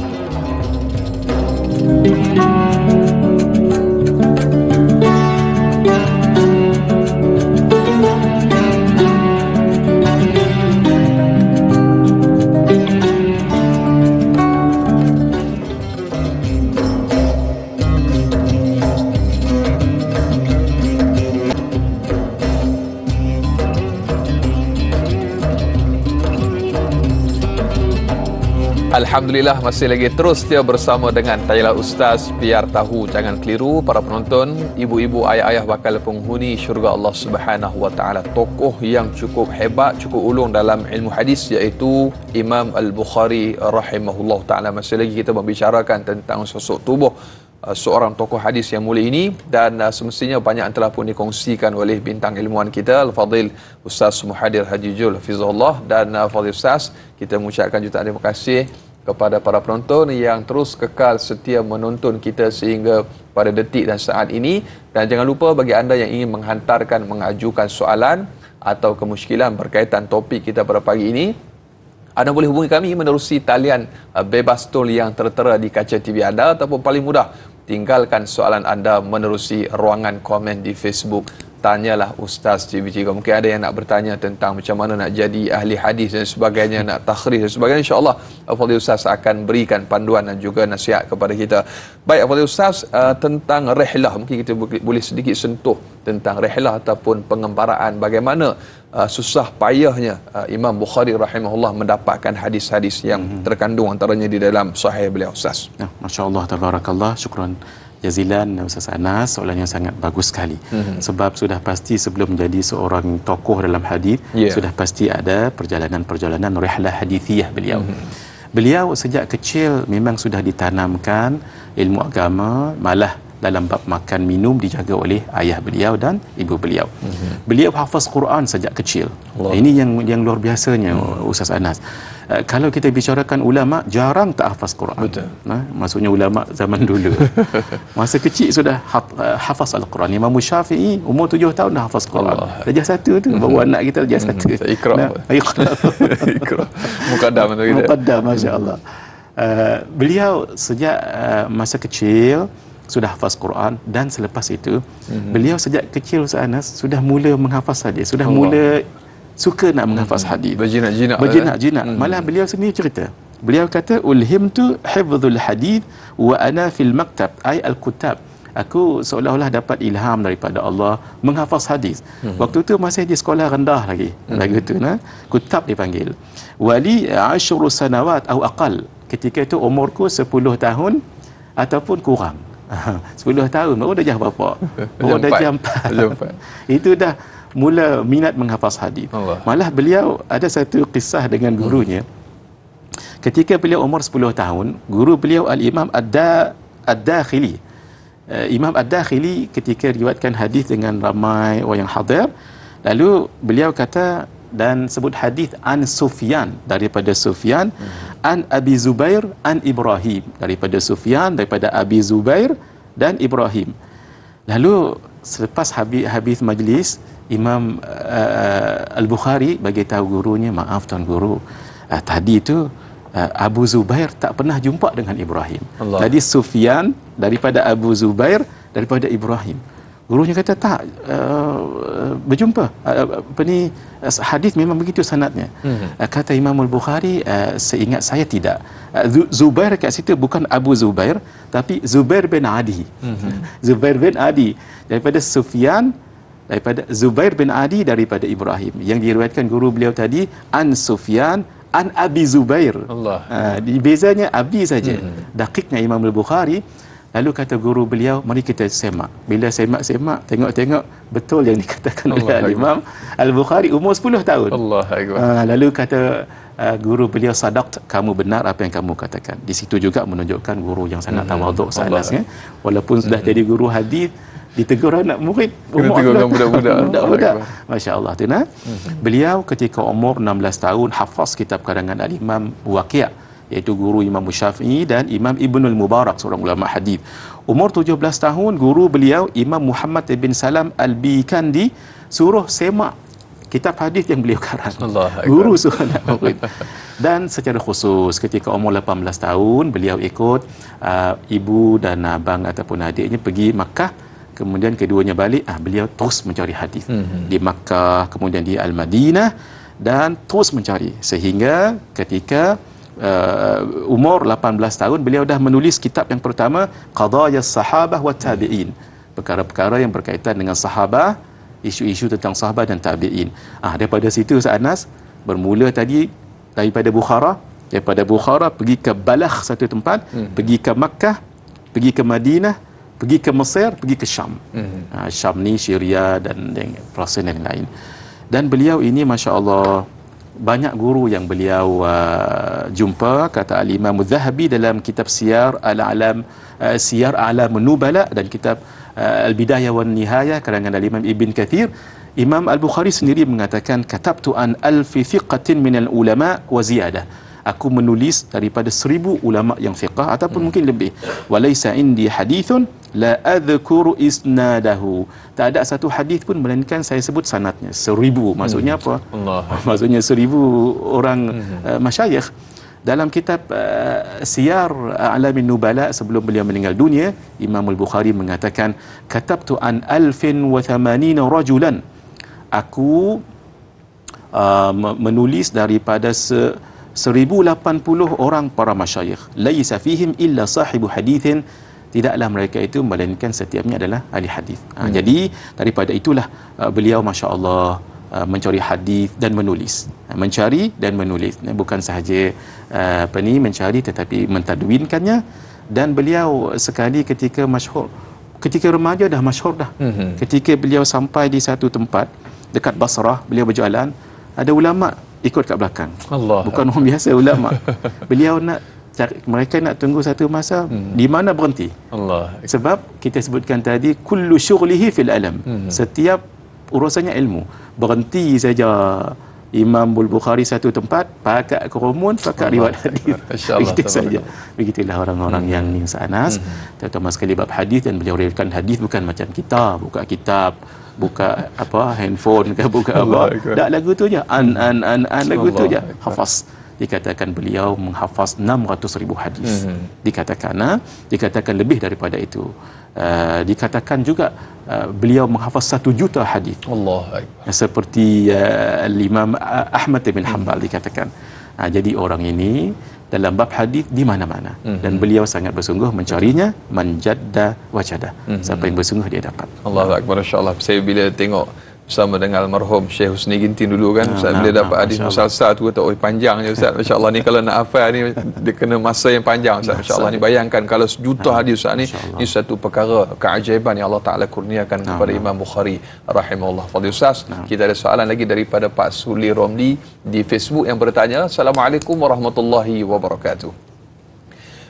Alhamdulillah, masih lagi terus dia bersama dengan Tanya Ustaz, biar tahu jangan keliru. Para penonton, ibu-ibu, ayah-ayah bakal penghuni syurga Allah Subhanahu wa taala, tokoh yang cukup hebat, cukup ulung dalam ilmu hadis, iaitu Imam Al-Bukhari rahimahullah taala. Masih lagi kita membicarakan tentang sosok tubuh seorang tokoh hadis yang mulia ini, dan semestinya banyak yang telah pun dikongsikan oleh bintang ilmuwan kita Al-Fadhil Ustaz Muhadir Haji Jul Hafizahullah. Dan Fadhil Ustaz, kita mengucapkan jutaan terima kasih kepada para penonton yang terus kekal setia menonton kita sehingga pada detik dan saat ini. Dan jangan lupa bagi anda yang ingin menghantarkan, mengajukan soalan atau kemusykilan berkaitan topik kita pada pagi ini, anda boleh hubungi kami menerusi talian bebas tol yang tertera di kaca TV anda, ataupun paling mudah tinggalkan soalan anda menerusi ruangan komen di Facebook Tanyalah Ustaz TV3. Mungkin ada yang nak bertanya tentang macam mana nak jadi ahli hadis dan sebagainya, nak takhrij dan sebagainya, insya-Allah Al-Fadhil Ustaz akan berikan panduan dan juga nasihat kepada kita. Baik Al-Fadhil Ustaz, tentang rihlah, mungkin kita boleh sedikit sentuh tentang rihlah ataupun pengembaraan, bagaimana susah payahnya Imam Bukhari rahimahullah mendapatkan hadis-hadis yang terkandung antaranya di dalam sahih beliau Ustaz. Masya-Allah, tabarakallah, syukran jazilan Ustaz Anas, soalan yang sangat bagus sekali. Sebab sudah pasti sebelum menjadi seorang tokoh dalam hadis, sudah pasti ada perjalanan rihlah hadithiyah beliau. Beliau sejak kecil memang sudah ditanamkan ilmu agama, malah dalam bab makan minum dijaga oleh ayah beliau dan ibu beliau. Beliau hafaz Quran sejak kecil. Ini yang luar biasanya Ustaz Anas. Kalau kita bicarakan ulama, jarang tak hafaz Quran. Betul. Maksudnya ulama zaman dulu. Masa kecil sudah hafaz Al-Quran. Imam Syafi'i umur 7 tahun dah hafaz Quran. Darjah 1 tu, baru anak kita darjah 1. Iqra. Iqra. Muqaddam tu kita. Muqaddam, masya-Allah. Beliau sejak masa kecil sudah hafaz Quran, dan selepas itu beliau sejak kecil Ustaz Anas sudah mula menghafaz hadis, sudah mula suka nak menghafaz hadis, berjinak-jinak. Malah beliau sendiri cerita, beliau kata ulhimtu hifdzul hadis wa ana fil maktab ay al-kutab. Aku seolah-olah dapat ilham daripada Allah menghafaz hadis. Waktu tu masih di sekolah rendah lagi. Lagu tu kutab dipanggil. Wali 10 sanawat atau aqal. Ketika itu umurku 10 tahun ataupun kurang. 10 tahun baru dah jah bapa. Baru dah jah 4. Itu dah mula minat menghafaz hadis. Malah beliau ada satu kisah dengan gurunya. Ketika beliau umur 10 tahun, guru beliau Al-Imam Ad-Dakhili. Imam Ad-Dakhili ketika riwayatkan hadis dengan ramai orang yang hadir, lalu beliau kata dan sebut hadis an Sufyan, daripada Sufyan, an Abi Zubair an Ibrahim, daripada Sufyan, daripada Abi Zubair dan Ibrahim. Lalu selepas habis majlis, Imam Al-Bukhari bagi tahu gurunya, maaf tuan guru, tadi tu Abu Zubair tak pernah jumpa dengan Ibrahim. Tadi Sufyan daripada Abu Zubair daripada Ibrahim. Gurunya kata tak berjumpa. Hadis memang begitu sanadnya. Kata Imam Al-Bukhari, seingat saya tidak. Zubair kat situ bukan Abu Zubair, tapi Zubair bin Adi. Zubair bin Adi daripada Sufyan, daripada Zubair bin Adi daripada Ibrahim. Yang diriwayatkan guru beliau tadi an Sufyan an Abi Zubair. Bezanya Abi saja. Dakiknya Imam Al-Bukhari. Lalu kata guru beliau, mari kita semak. Bila semak-semak, tengok-tengok betul yang dikatakan oleh Imam Al-Bukhari umur 10 tahun. Lalu kata guru beliau, sadaqt, kamu benar apa yang kamu katakan. Di situ juga menunjukkan guru yang sangat tawaduk sanas, walaupun sudah jadi guru hadis, ditegur anak murid, budak-budak. Masya-Allah tu Beliau ketika umur 16 tahun hafaz kitab karangan Al-Imam Waqi', iaitu guru Imam Syafi'i dan Imam Ibnul Mubarak, seorang ulama hadis. Umur 17 tahun guru beliau Imam Muhammad bin Salam Al-Bikandi suruh semak kitab hadis yang beliau karang. Guru suruh anak murid. Dan secara khusus ketika umur 18 tahun beliau ikut ibu dan abang ataupun adiknya pergi Makkah, kemudian keduanya balik, beliau terus mencari hadis di Makkah, kemudian di Al-Madinah, dan terus mencari sehingga ketika umur 18 tahun beliau dah menulis kitab yang pertama, Qadayas Sahabah wa Tabi'in, perkara-perkara yang berkaitan dengan sahabah, isu-isu tentang sahabat dan tabi'in. Daripada situ Ustaz Anas bermula tadi daripada Bukhara pergi ke Balakh satu tempat, pergi ke Makkah, pergi ke Madinah, pergi ke Mesir, pergi ke Syam. Syam ni Syria dan proses lain-lain. Dan beliau ini masya-Allah banyak guru yang beliau jumpa, kata Al-Imam Az-Zahabi dalam kitab Siyar A'lam Nubala dan kitab Al-Bidayah wan Nihayah karangan Al-Imam Ibn Kathir. Imam Al-Bukhari sendiri mengatakan katabtu an alfi thiqatin minal ulama wa ziyadah. Aku menulis daripada 1000 ulama yang fiqah ataupun mungkin lebih. Walaysa indi hadithun la adhkuru isnadahu. Tak ada satu hadis pun melainkan saya sebut sanadnya. 1000 maksudnya apa? Allah. Maksudnya 1000 orang masyayikh. Dalam kitab Siyar A'lamin Nubala sebelum beliau meninggal dunia, Imam Al-Bukhari mengatakan katabtu an 1080 rajulan. Aku menulis daripada 1080 orang para masyayikh. Laisa fihim illa sahibu hadithin. Tidaklah mereka itu melainkan setiapnya adalah ahli hadis. Jadi daripada itulah beliau masya-Allah mencari hadis dan menulis. Mencari dan menulis. Bukan sahaja mencari tetapi mentadwinkannya. Dan beliau sekali ketika masyhur, ketika remaja dah masyhur dah. Ketika beliau sampai di satu tempat dekat Basrah, beliau berjalan, ada ulama ikut kat belakang. Allah. Bukan orang biasa ulama. Beliau nak mereka nak tunggu satu masa di mana berhenti. Allah. Sebab kita sebutkan tadi kullu syughlihi fil alam. Setiap urusannya ilmu. Berhenti saja Imam Al-Bukhari satu tempat, pakat kerumun, pakat riwayat hadis. Begitu saja. Begitulah orang-orang yang Ninsa Anas, terutama sekali bab hadis, dan beliau riwayatkan hadis bukan macam kita, buka kitab, buka apa handphone ke, buka apa. Tak, lagu tu je. Lagu tu je. Hafaz. Dikatakan beliau menghafaz 600,000 hadis. Dikatakan lebih daripada itu. Dikatakan juga beliau menghafaz 1 juta hadis. Allah. Seperti Imam Ahmad bin Hanbal dikatakan. Jadi orang ini dalam bab hadis di mana-mana, dan beliau sangat bersungguh mencarinya. Manjadda wajada. Siapa yang bersungguh dia dapat. Allahu akbar. Masya-Allah. Saya bila tengok bersama dengan almarhum Syekh Husni Gintin dulu kan, Ustaz, bila dapat hadis musalsal tu kata, oi panjangnya Ustaz, masya-Allah ni kalau nak hafal ni dia kena masa yang panjang Ustaz, masya-Allah ni. Bayangkan kalau sejuta hadis Ustaz ni, ni satu perkara keajaiban yang Allah Taala kurniakan kepada Imam Bukhari rahimahullah. Fadil Ustaz, kita ada soalan lagi daripada Pak Suli Romli di Facebook yang bertanya, Assalamualaikum warahmatullahi wabarakatuh.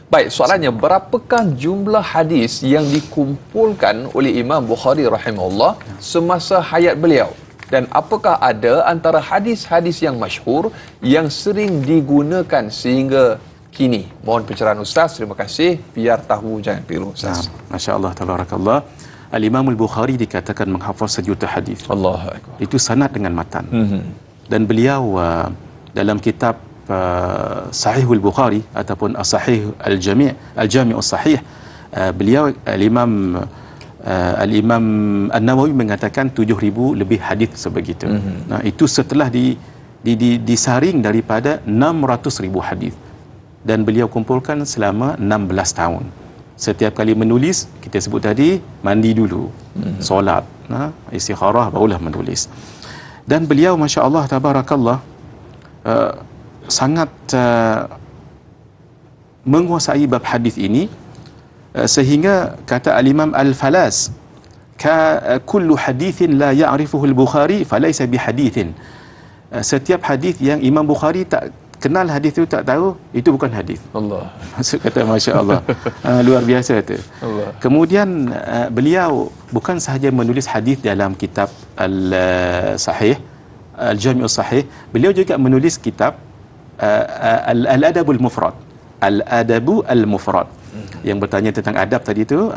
Baik, soalannya, berapakah jumlah hadis yang dikumpulkan oleh Imam Bukhari rahimahullah semasa hayat beliau? Dan apakah ada antara hadis-hadis yang masyhur yang sering digunakan sehingga kini? Mohon pencerahan Ustaz. Terima kasih. Biar tahu jangan pilu Ustaz. Masya-Allah, tabarakallah. Al-Imam Al-Bukhari dikatakan menghafaz 1 juta hadis. Allah. Itu sanad dengan matan. Dan beliau dalam kitab Sahihul Bukhari ataupun As-Sahih Al-Jami' As-Sahih, beliau Al-Imam An-Nawawi mengatakan 7,000 lebih hadis sebegitu. Nah, itu setelah disaring daripada 600,000 hadis, dan beliau kumpulkan selama 16 tahun. Setiap kali menulis, kita sebut tadi, mandi dulu, solat, istikharah, barulah menulis. Dan beliau masya-Allah tabarakallah sangat menguasai bab hadis ini, sehingga kata Al-Imam Al-Falas, kullu hadithin la ya'rifuhu Al-Bukhari falaysa bihadithin. Setiap hadis yang Imam Bukhari tak kenal, hadis itu tak tahu, itu bukan hadis. Allah. Maksud kata masya-Allah. Luar biasa tu. Allah. Kemudian beliau bukan sahaja menulis hadis dalam kitab Al-Sahih Al-Jami' As-Sahih, beliau juga menulis kitab Al-Adabul Mufrad. Al-Adabu Al-Mufrad yang bertanya tentang adab tadi tu,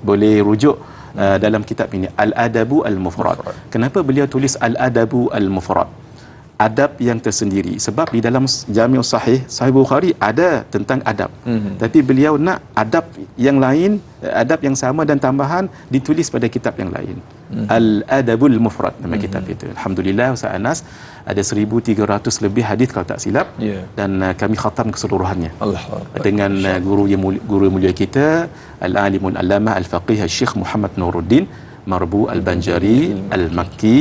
boleh rujuk dalam kitab ini, Al-Adabu Al-Mufrad. Kenapa beliau tulis Al-Adabu Al-Mufrad? Adab yang tersendiri. Sebab di dalam Jami' Sahih Bukhari ada tentang adab. Tapi beliau nak adab yang lain, adab yang sama dan tambahan ditulis pada kitab yang lain. Al-Adabul Mufrad nama kitab itu. Alhamdulillah Ustaz Anas, ada 1,300 lebih hadis kalau tak silap. Dan kami khatam keseluruhannya dengan guru mulia kita, Al-Alimul Allamah Al-Faqih Syekh Muhammad Nuruddin Marbu Al-Banjari Al-Makki,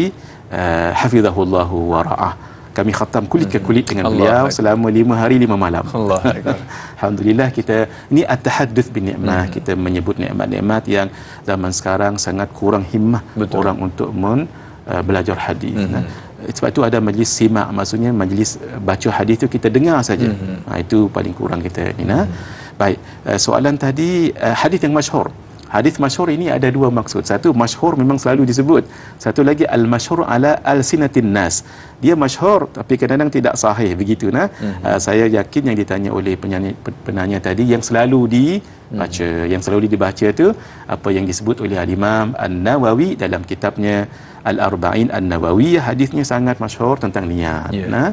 hafizahullahu wa ra'ah. Kami khatam kulit ke kulit dengan beliau selama 5 hari 5 malam. Allah. Alhamdulillah, kita ni at-tahadduts bin ni'mah, kita menyebut nikmat-nikmat yang zaman sekarang sangat kurang himmah orang untuk belajar hadis. sebab tu ada majlis simak, maksudnya majlis baca hadis tu kita dengar saja. Itu paling kurang kita ni nah. Baik, soalan tadi hadis yang masyhur. Hadis masyhur ini ada dua maksud. Satu, masyhur memang selalu disebut. Satu lagi, al-masyhur ala alsinatin nas. Dia masyhur tapi kadang-kadang tidak sahih, begitu nah. Saya yakin yang ditanya oleh penanya tadi yang selalu dibaca, yang selalu dibaca tu apa yang disebut oleh al-Imam An-Nawawi dalam kitabnya Al-Arba'in An-Nawawiyah. Hadisnya sangat masyhur tentang niat. Nah,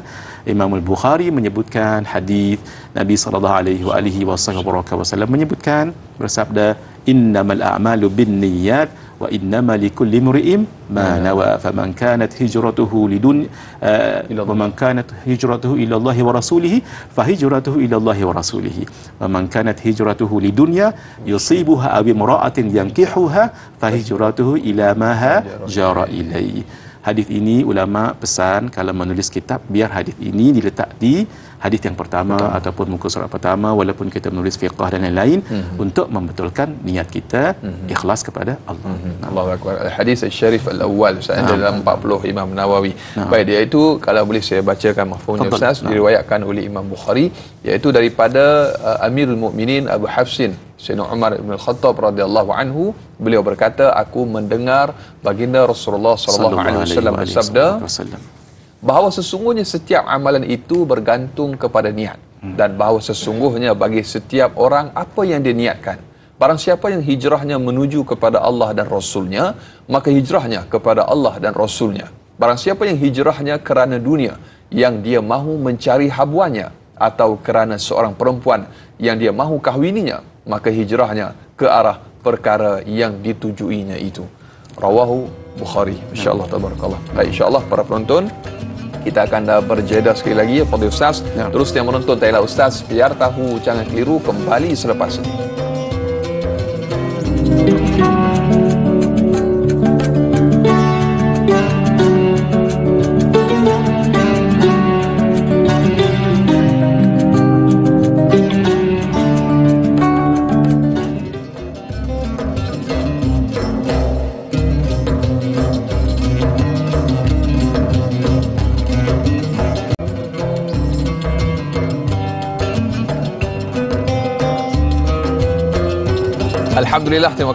Imam Al-Bukhari menyebutkan hadis Nabi sallallahu alaihi wasallam menyebutkan bersabda, innamal a'malu binniyat wa innama likulli imri'in ma nawa, faman kanat hijratuhu wa man kanat hijratuhu ila Allah wa rasulihi fa hijratuhu ila Allah wa rasulihi wa man kanat hijratuhu lidunya yusibuha aw imra'atin yankihuha fa hijratuhu ila ma hajara ilaihi. Hadis ini ulama pesan kalau menulis kitab biar hadis ini diletak di hadis yang pertama ataupun muka surat pertama, walaupun kita menulis fiqh dan lain-lain, untuk membetulkan niat kita ikhlas kepada Allah. Allahu akbar. Hadis al-syarif al-awwal Ustaz dalam 40 Imam Nawawi. Baik, dia itu kalau boleh saya bacakan mafhumnya Ustaz, diriwayatkan oleh Imam Bukhari, iaitu daripada Amirul Mukminin Abu Hafsin Sayyidina Umar bin Khattab radhiyallahu anhu, beliau berkata, aku mendengar baginda Rasulullah sallallahu alaihi wasallam bersabda, bahawa sesungguhnya setiap amalan itu bergantung kepada niat, dan bahawa sesungguhnya bagi setiap orang apa yang dia niatkan. Barang siapa yang hijrahnya menuju kepada Allah dan Rasulnya, maka hijrahnya kepada Allah dan Rasulnya. Barang siapa yang hijrahnya kerana dunia yang dia mahu mencari habuannya, atau kerana seorang perempuan yang dia mahu kahwininya, maka hijrahnya ke arah perkara yang ditujuinya itu. Rawahu Bukhari. InsyaAllah, tabarakallah. Baik, insyaAllah para penonton, kita akan berjeda sekali lagi ya Fadil Ustaz. Terus yang menonton Tayla Ustaz, biar tahu jangan keliru, kembali selepas ini. Alhamdulillah, terima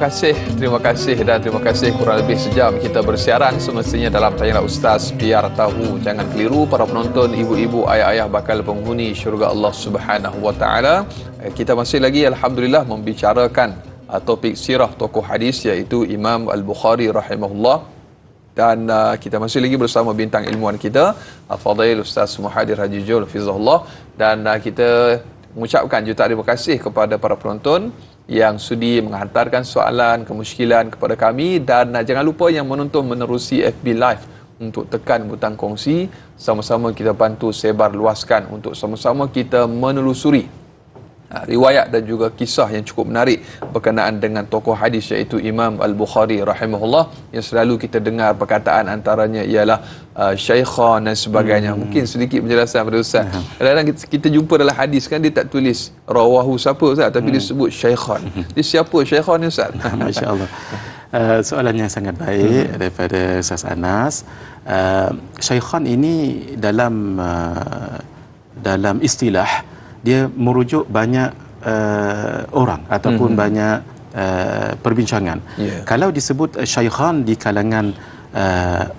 kasih dan terima kasih. Kurang lebih sejam kita bersiaran semestinya dalam Tanya Ustaz, biar tahu jangan keliru. Para penonton, ibu-ibu, ayah-ayah bakal penghuni syurga Allah Subhanahu wa taala. Kita masih lagi alhamdulillah membicarakan topik sirah tokoh hadis, iaitu Imam Al-Bukhari rahimahullah. Dan kita masih lagi bersama bintang ilmuwan kita Fadail Ustaz Muhadir Haji Jul Fizahullah. Dan kita mengucapkan juta terima kasih kepada para penonton yang sudi menghantarkan soalan, kemusykilan kepada kami. Dan jangan lupa yang menonton menerusi FB Live untuk tekan butang kongsi. Sama-sama kita bantu sebar luaskan untuk sama-sama kita menelusuri riwayat dan juga kisah yang cukup menarik berkenaan dengan tokoh hadis, iaitu Imam Al-Bukhari rahimahullah, yang selalu kita dengar perkataan antaranya ialah syaikhan dan sebagainya. Mungkin sedikit penjelasan pada Ustaz. Kadang-kadang kita jumpa dalam hadis kan, dia tak tulis rawahu siapa Ustaz, tapi dia sebut syaikhan. Dia siapa syaikhan ni Ustaz? Masya-Allah. Soalan yang sangat baik daripada Ustaz Anas. Syaikhan ini dalam istilah dia merujuk banyak orang ataupun banyak perbincangan. Kalau disebut syaikhan di kalangan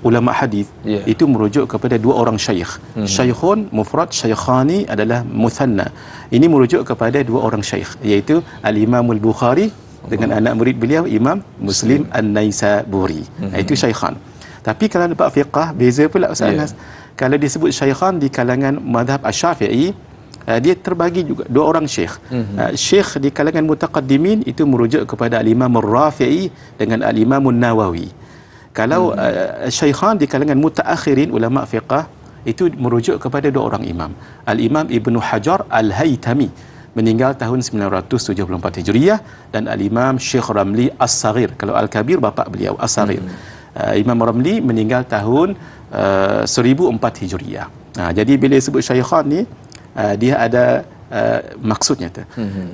ulama hadis, itu merujuk kepada dua orang syaikh. Syaikhun mufrad, syaikhani adalah muthanna. Ini merujuk kepada dua orang syaikh, iaitu Al-Imam Al-Bukhari dengan anak murid beliau Imam Muslim An-Naisaburi. Itu syaikhan. Tapi kalau dapat fiqah beza pula Ustaz Anas. Kalau disebut syaikhan di kalangan mazhab Asy-Syafi'i, dia terbagi juga dua orang syekh. Syekh di kalangan mutaqaddimin itu merujuk kepada Al-Imam Ar-Rafi'i dengan Al-Imam An-Nawawi. Kalau syaikhan di kalangan mutaakhirin ulama fiqh, itu merujuk kepada dua orang imam. Al-Imam Ibnu Hajar Al-Haytami meninggal tahun 974 Hijriah, dan Al-Imam Syekh Ramli As-Saghir. Kalau Al-Kabir bapa beliau, As-Saghir. Imam Ramli meninggal tahun 1004 Hijriah. Jadi bila sebut syaikhan ni, dia ada maksudnya tu.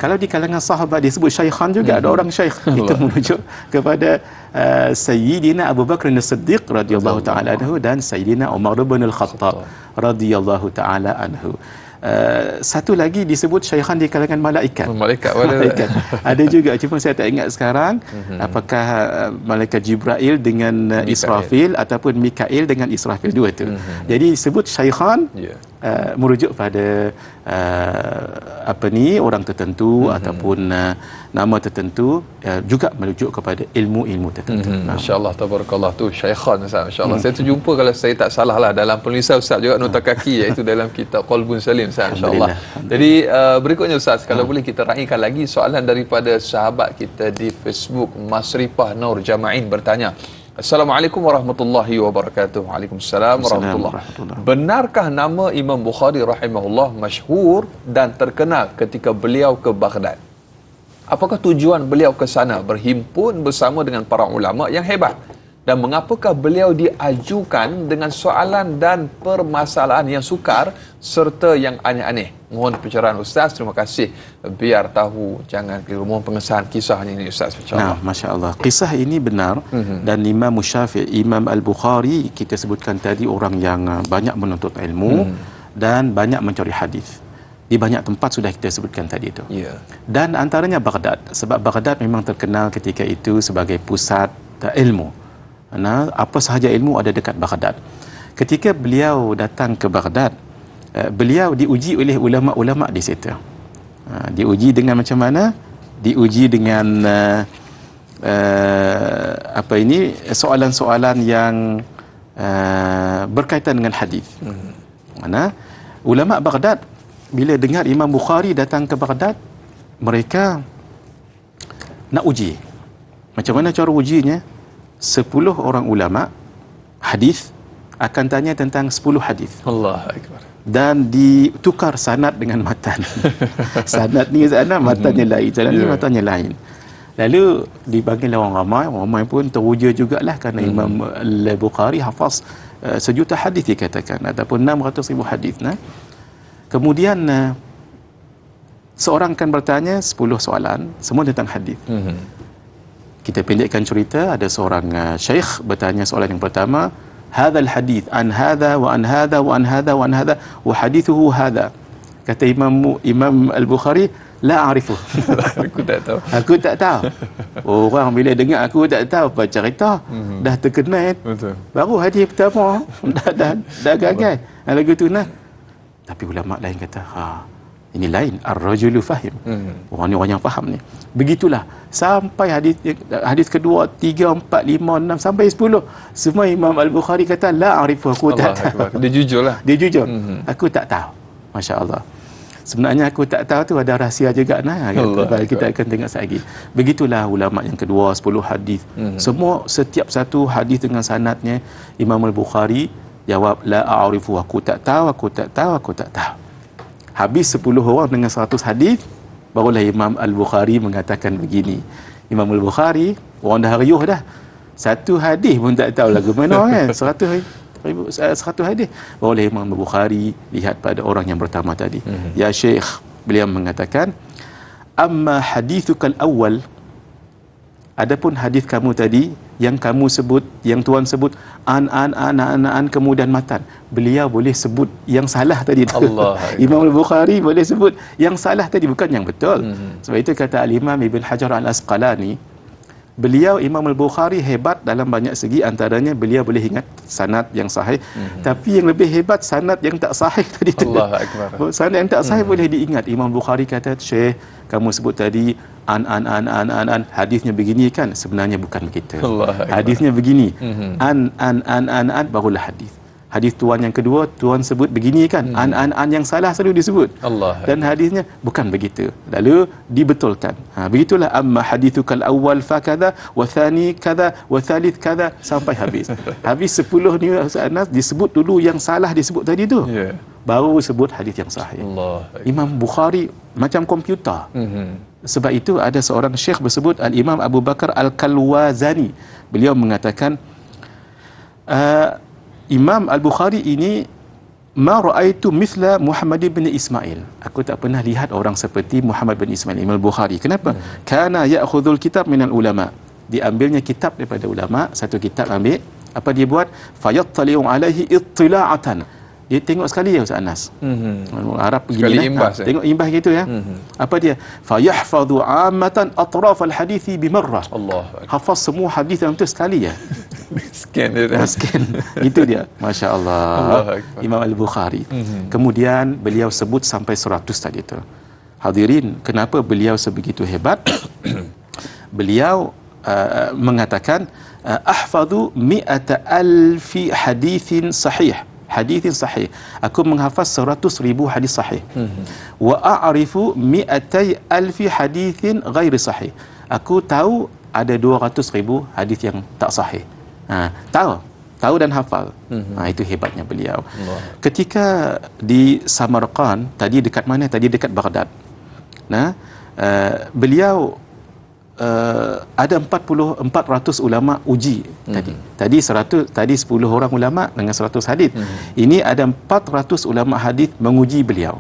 Kalau di kalangan sahabat disebut syaikhan juga, ada orang syaikh, itu merujuk kepada Sayyidina Abu Bakar As-Siddiq radhiyallahu taala anhu dan Sayyidina Umar bin Al-Khattab radhiyallahu taala anhu. Satu lagi disebut syaikhan di kalangan malaikat. Malaikat. Ada juga, cuma saya tak ingat sekarang apakah malaikat Jibril dengan Israfil ataupun Mikail dengan Israfil, dua tu. Jadi sebut syaikhan merujuk pada orang tertentu ataupun nama tertentu, juga merujuk kepada ilmu-ilmu tertentu. Masya-Allah, tabarakallah, tu syaikhan Ustaz. Masya-Allah. Saya terjumpa, kalau saya tak salah lah, dalam penulisan Ustaz juga nota kaki, iaitu dalam kitab Qalbun Salim Ustaz, insya-Allah. Jadi berikutnya Ustaz, kalau boleh kita raikan lagi soalan daripada sahabat kita di Facebook. Masrifah Nur Jama'in bertanya, Assalamualaikum warahmatullahi wabarakatuh. Waalaikumsalam warahmatullahi wabarakatuh. Benarkah nama Imam Bukhari rahimahullah masyhur dan terkenal ketika beliau ke Baghdad? Apakah tujuan beliau ke sana berhimpun bersama dengan para ulama yang hebat? Dan mengapakah beliau diajukan dengan soalan dan permasalahan yang sukar serta yang aneh-aneh? Mohon pencerahan Ustaz, terima kasih. Biar tahu, jangan keliru. Mohon pengesahan kisah ini Ustaz. Nah, Masya Allah. Kisah ini benar dan Imam Syafi'i, Imam Al-Bukhari, kita sebutkan tadi orang yang banyak menuntut ilmu dan banyak mencari hadis. Di banyak tempat sudah kita sebutkan tadi itu. Dan antaranya Baghdad. Sebab Baghdad memang terkenal ketika itu sebagai pusat ilmu. Apa sahaja ilmu ada dekat Baghdad. Ketika beliau datang ke Baghdad, beliau diuji oleh ulama-ulama di situ. Diuji dengan macam mana? Diuji dengan soalan-soalan yang berkaitan dengan hadis. Mana ulama Baghdad bila dengar Imam Bukhari datang ke Baghdad, mereka nak uji. Macam mana cara ujinya? 10 orang ulama hadis akan tanya tentang 10 hadis. Allahu akbar. Dan ditukar sanad dengan matan. Sanad ni sana, matannya lain. Sanad ni matannya lain. Lalu dipanggil orang ramai pun teruja jugalah kerana Imam Al-Bukhari hafaz 1 juta hadis dikatakan ataupun 600,000 hadis. Kemudian seorang akan bertanya 10 soalan, semua tentang hadis. Kita pendekkan cerita, ada seorang syekh bertanya soalan yang pertama, hadzal hadis an hadza wa an hadza wa an hadza wa an hadza wa hadithuhu hadza. Kata Imam Al-Bukhari, la a'rifu. Aku tak tahu. Orang bila dengar aku tak tahu apa cerita, dah terkenal. Baru hadis pertama dah gagal. Lagu tu Tapi ulama lain kata, ini lain, ar-rajulu fahim. Orang ni orang yang faham ni. Begitulah sampai hadis kedua, 3, 4, 5, 6 sampai 10. Semua Imam Al-Bukhari kata la arifu, aku tak tahu. Dia jujurlah. Dia jujur. Aku tak tahu. Masya-Allah. Sebenarnya aku tak tahu tu ada rahsia juga kita akan tengok lagi. Begitulah ulama yang kedua, 10 hadis. Semua setiap satu hadis dengan sanadnya. Imam Al-Bukhari jawab la a'rifu, aku tak tahu. Habis 10 orang dengan 100 hadis, barulah Imam Al-Bukhari mengatakan begini. Imam Al-Bukhari orang dah riuh dah. 1 hadis pun tak tahu lagu mana kan. 100 hadis. Barulah Imam Al-Bukhari lihat pada orang yang pertama tadi. Ya Syekh, beliau mengatakan, amma hadithukal awal, adapun hadis kamu tadi yang kamu sebut, yang tuan sebut an kemudian matan, beliau boleh sebut yang salah tadi. Imam Al-Bukhari boleh sebut yang salah tadi, bukan yang betul. Sebab itu kata Al-Imam Ibn Hajar Al-Asqalani, beliau Imam Al-Bukhari hebat dalam banyak segi, antaranya beliau boleh ingat sanad yang sahih, tapi yang lebih hebat sanad yang tak sahih tadi tu. Sanad yang tak sahih boleh diingat. Imam Bukhari kata, Syekh, kamu sebut tadi an hadisnya begini kan, sebenarnya bukan begitu. Hadisnya begini. An barulah hadis. Hadis tuan yang kedua, tuan sebut begini kan, an yang salah selalu disebut. Dan hadisnya bukan begitu. Lalu dibetulkan. Begitulah amma hadithukal awal fa kadza wa thani kadza wa thalith kadza sampai habis. Habis 10 ni Anas disebut dulu yang salah disebut tadi tu. Baru sebut hadis yang sahih. Imam Bukhari macam komputer. Sebab itu ada seorang syekh bersebut Al-Imam Abu Bakar Al-Kalwazani. Beliau mengatakan Imam Al-Bukhari ini ma ra'aitu mithla Muhammad bin Ismail. Aku tak pernah lihat orang seperti Muhammad bin Ismail. Imam Bukhari. Kenapa? Kana ya'khudhul kitab minal ulama. Diambilnya kitab daripada ulama, satu kitab ambil, apa dia buat? Fayattali'u alaihi ittila'atan. Dia tengok sekali ya Ustaz Anas. Arab sekali begini imbas, tengok imbas gitu ya. Apa dia? Fayahfadhu ammatan atraf al-hadithi bimarrah. Allah. Hafaz semua hadis dalam tu sekali ya. Scan dia. Scan. Itu dia. Masya-Allah. Imam Al-Bukhari. Kemudian beliau sebut sampai 100 tadi tu. Hadirin, kenapa beliau sebegitu hebat? Beliau mengatakan ahfadhu mi'ata alfi hadithin sahih. Hadithin sahih. Aku menghafaz 100,000 hadis sahih. Wa a'rifu mi'atai alfi hadithin ghairi sahih. Aku tahu ada 200,000 hadis yang tak sahih. Tahu dan hafal. Itu hebatnya beliau. Allah. Ketika di Samarkand, tadi dekat mana? Tadi dekat Baghdad. Beliau ada 400 ulama uji tadi 100, tadi 10 orang ulama dengan 100 hadis. Ini ada 400 ulama hadis menguji beliau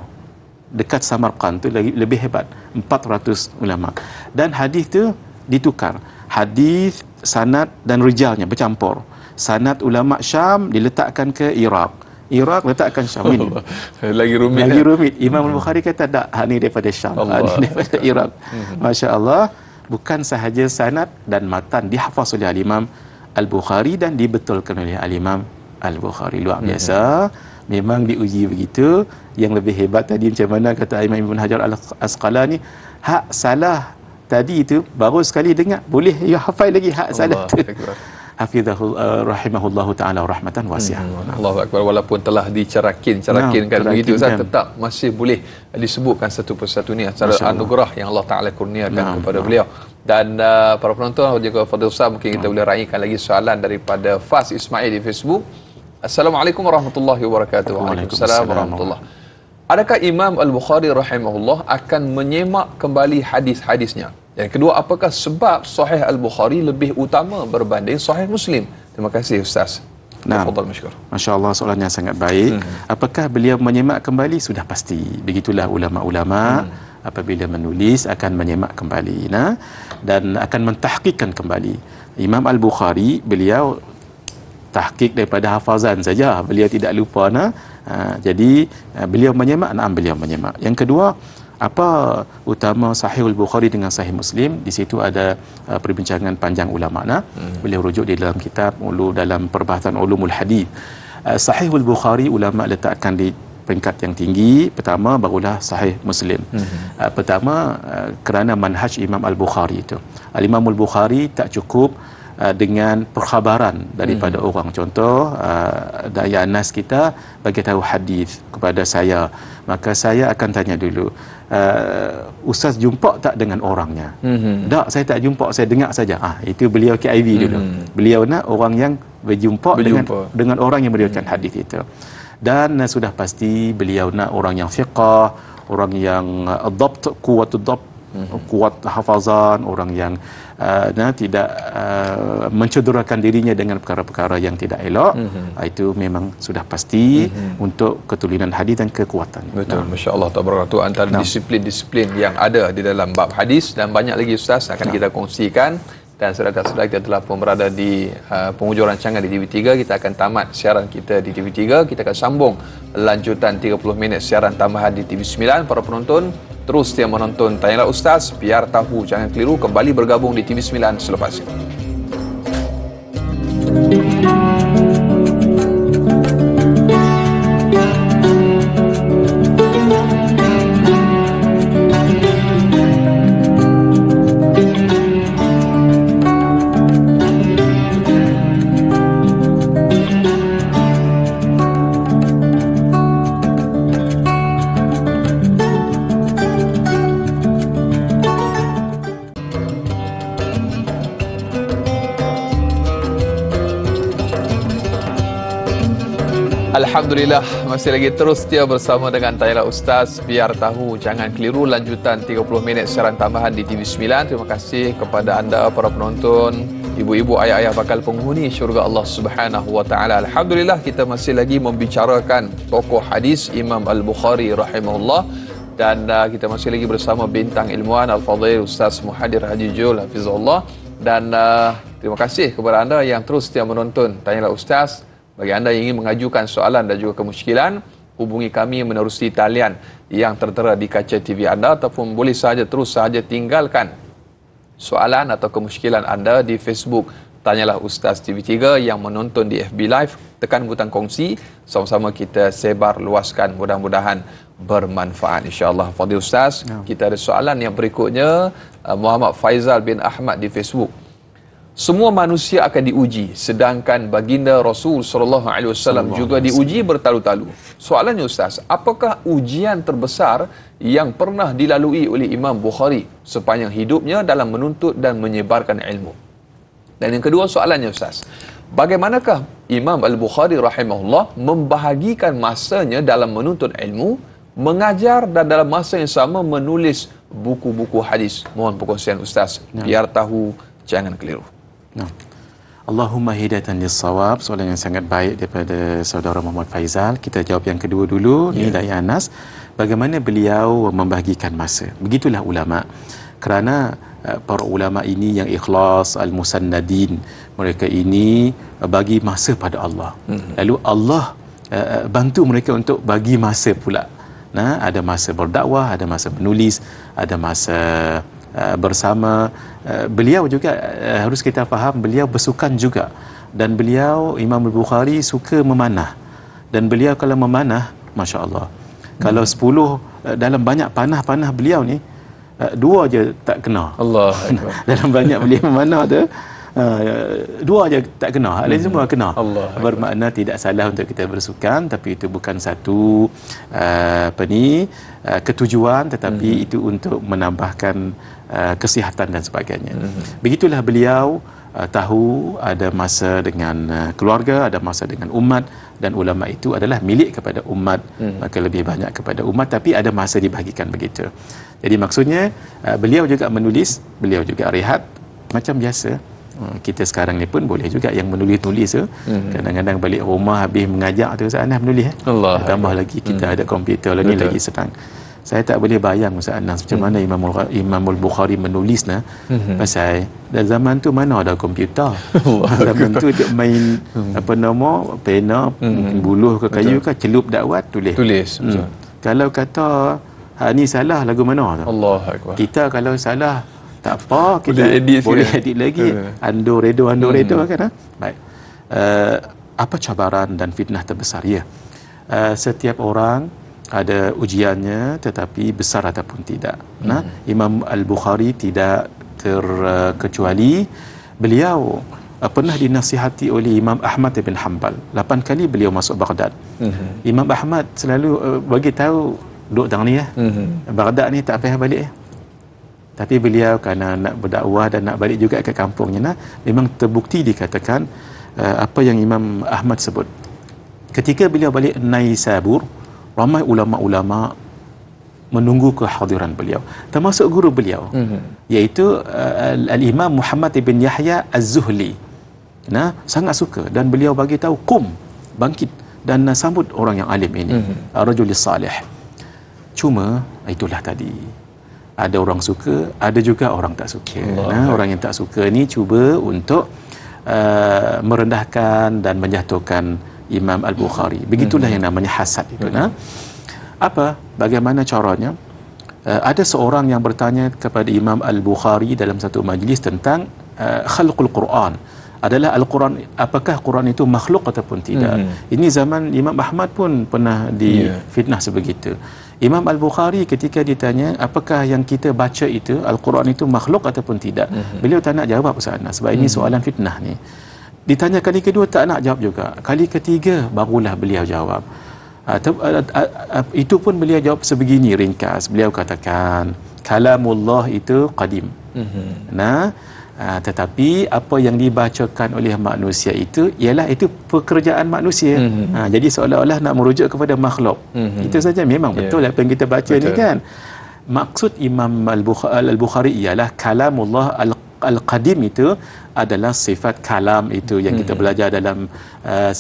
dekat Samarkand. Tu lebih hebat, 400 ulama. Dan hadis tu ditukar, hadis sanad dan rijalnya bercampur. Sanad ulama Syam diletakkan ke Iraq letakkan Syam. Ini lagi rumit. Imam Al-Bukhari kata tak, ni daripada Syam, ni daripada Iraq. Masya-Allah. Bukan sahaja sanad dan matan dihafaz oleh Al-Imam Al-Bukhari dan dibetulkan oleh Al-Imam Al-Bukhari. Luar biasa. Memang diuji begitu. Yang lebih hebat tadi macam mana kata Imam Ibn Hajar Al-Asqalani, hak salah tadi itu baru sekali dengar boleh ya hafal lagi hak salah tu. Hafizahu rahimahullahu taala rahmatan wasi'ah. Allahu akbar. Walaupun telah dicerakin begitu, Ustaz, tetap masih boleh disebutkan satu persatu ni antara anugerah yang Allah Taala kurniakan kepada beliau. Dan para penonton juga Fadil Ustaz, mungkin kita boleh raikan lagi soalan daripada Faz Ismail di Facebook. Assalamualaikum warahmatullahi wabarakatuh. Waalaikumsalam warahmatullahi. Adakah Imam Al-Bukhari rahimahullah akan menyemak kembali hadis-hadisnya? Yang kedua, apakah sebab Sahih Al-Bukhari lebih utama berbanding Sahih Muslim? Terima kasih Ustaz. Tafadhal masykur. Masya-Allah, soalan yang sangat baik. Apakah beliau menyemak kembali? Sudah pasti. Begitulah ulama-ulama apabila menulis akan menyemak kembali dan akan mentahqiqkan kembali. Imam Al-Bukhari beliau tahqiq daripada hafazan saja. Beliau tidak lupa jadi beliau menyemak, beliau menyemak. Yang kedua, apa utama Sahih Al-Bukhari dengan Sahih Muslim? Di situ ada perbincangan panjang ulama. Beliau rujuk di dalam kitab dalam perbahasan ulumul hadis. Sahih Al-Bukhari ulama letakkan di peringkat yang tinggi. Pertama barulah Sahih Muslim. Pertama kerana manhaj Imam Al-Bukhari itu. Al-Imam Al-Bukhari tak cukup dengan perkhabaran daripada orang. Contoh, Daya Anas kita bagi tahu hadis kepada saya, maka saya akan tanya dulu, Ustaz jumpa tak dengan orangnya? Tak, saya tak jumpa, saya dengar saja. Itu beliau KIV dulu. Beliau nak orang yang berjumpa. Dengan orang yang meriwayatkan hadis itu. Dan sudah pasti beliau nak orang yang fiqah, orang yang dhabt, kuat hafazan, orang yang tidak mencederakan dirinya dengan perkara-perkara yang tidak elok. Itu memang sudah pasti untuk ketulinan hadis dan kekuatan. Betul, masya-Allah, tabarakallah. Antara disiplin-disiplin yang ada di dalam bab hadis dan banyak lagi Ustaz akan kita kongsikan. Dan saudara-saudara, kita telah pun berada di penghujung rancangan di TV3. Kita akan tamat siaran kita di TV3. Kita akan sambung lanjutan 30 minit siaran tambahan di TV9. Para penonton, terus setia menonton Tanyalah Ustaz, biar tahu jangan keliru. Kembali bergabung di TV9 selepas ini. Alhamdulillah, masih lagi terus setia bersama dengan Tayla Ustaz. Biar tahu, jangan keliru lanjutan 30 minit siaran tambahan di TV9. Terima kasih kepada anda para penonton, ibu-ibu, ayah-ayah bakal penghuni syurga Allah Subhanahu wa taala. Alhamdulillah, kita masih lagi membicarakan tokoh hadis Imam Al-Bukhari rahimahullah, dan kita masih lagi bersama bintang ilmuwan Al-Fadhil Ustaz Muhadir Haji Jul hafizahullah. Dan terima kasih kepada anda yang terus setia menonton Tayla Ustaz. Bagi anda yang ingin mengajukan soalan dan juga kemusykilan, hubungi kami menerusi talian yang tertera di kaca TV anda, ataupun boleh saja terus saja tinggalkan soalan atau kemusykilan anda di Facebook Tanyalah Ustaz TV3. Yang menonton di FB Live, tekan butang kongsi, sama-sama kita sebar luaskan, mudah-mudahan bermanfaat insya-Allah. Fadil Ustaz, kita ada soalan yang berikutnya. Muhammad Faizal bin Ahmad di Facebook. Semua manusia akan diuji, sedangkan baginda Rasul sallallahu alaihi wasallam juga diuji bertalu-talu. Soalannya Ustaz, apakah ujian terbesar yang pernah dilalui oleh Imam Bukhari sepanjang hidupnya dalam menuntut dan menyebarkan ilmu? Dan yang kedua soalannya Ustaz, bagaimanakah Imam Al-Bukhari rahimahullah membahagikan masanya dalam menuntut ilmu, mengajar, dan dalam masa yang sama menulis buku-buku hadis? Mohon perkongsian Ustaz, biar tahu, jangan keliru. Allahumma hidayatan lis-shawab. Soalan yang sangat baik daripada saudara Muhammad Faizal. Kita jawab yang kedua dulu. Ni dari Anas. Bagaimana beliau membahagikan masa? Begitulah ulama. Kerana para ulama ini yang ikhlas, al-musannadin, mereka ini bagi masa pada Allah. Lalu Allah bantu mereka untuk bagi masa pula. Nah, ada masa berdakwah, ada masa menulis, ada masa bersama. Beliau juga harus kita faham, beliau bersukan juga, dan beliau Imam Al-Bukhari suka memanah, dan beliau kalau memanah, Masya Allah, kalau 10 dalam banyak panah beliau ni 2 je tak kena. Allah dalam banyak beliau memanah tu 2 je tak kena, lain semua kena. Bermakna tidak salah untuk kita bersukan, tapi itu bukan satu ketujuan, tetapi itu untuk menambahkan kesihatan dan sebagainya. Begitulah beliau tahu ada masa dengan keluarga, ada masa dengan umat, dan ulama itu adalah milik kepada umat, maka lebih banyak kepada umat, tapi ada masa dibahagikan begitu. Jadi maksudnya beliau juga menulis, beliau juga rehat macam biasa. Kita sekarang ni pun boleh juga yang menulis-nulis kadang-kadang balik rumah habis mengajar tu Ustaz Anas menulis tambah lagi kita ada komputer lah ni lagi senang. Saya tak boleh bayang Ustaz Anas macam mana Imam Al-Bukhari menulis pasal dalam zaman tu mana ada komputer. Zaman tu dia main pena, buluh ke kayu ke, celup dakwat, tulis. Kalau kata ni salah lagu mana tu? Allahuakbar. Kita kalau salah tak apa, kita boleh edit lagi. Ando redo kan. Baik. Apa cabaran dan fitnah terbesar? Ya. Setiap orang ada ujiannya, tetapi besar ataupun tidak. Nah, Imam Al-Bukhari tidak terkecuali. Beliau pernah dinasihati oleh Imam Ahmad bin Hanbal. 8 kali beliau masuk Baghdad. Imam Ahmad selalu bagi tahu, duduk tang ni Baghdad ni tak payah balik Tapi beliau kerana nak berdakwah dan nak balik juga ke kampungnya, memang terbukti dikatakan apa yang Imam Ahmad sebut. Ketika beliau balik Naisabur, ramai ulama-ulama menunggu kehadiran beliau, termasuk guru beliau, iaitu Al-Imam Muhammad bin Yahya Az-Zuhli. Nah, sangat suka, dan beliau bagi tahu, kum, bangkit dan sambut orang yang alim ini, rajulis salih. Cuma itulah tadi, ada orang suka, ada juga orang tak suka. Nah, orang yang tak suka ni cuba untuk merendahkan dan menjatuhkan Imam Al-Bukhari. Begitulah yang namanya hasad itu. Nah, apa? Bagaimana caranya? Ada seorang yang bertanya kepada Imam Al-Bukhari dalam satu majlis tentang khalqul Quran. Adalah Al-Quran, apakah Quran itu makhluk ataupun tidak? Ini zaman Imam Ahmad pun pernah difitnah sebegitu. Imam Al-Bukhari ketika ditanya apakah yang kita baca itu, Al-Quran itu makhluk ataupun tidak, beliau tak nak jawab Ustaz Anas, sebab ini soalan fitnah ni. Ditanya kali kedua tak nak jawab juga. Kali ketiga barulah beliau jawab. Itu pun beliau jawab sebegini ringkas. Beliau katakan kalamullah itu qadim. Nah, Tetapi apa yang dibacakan oleh manusia itu ialah itu pekerjaan manusia. Jadi seolah-olah nak merujuk kepada makhluk. Itu saja. Memang betul apa yang kita baca ni kan. Maksud Imam Al-Bukhari ialah kalamullah Al-Qadim itu adalah sifat kalam itu yang kita belajar dalam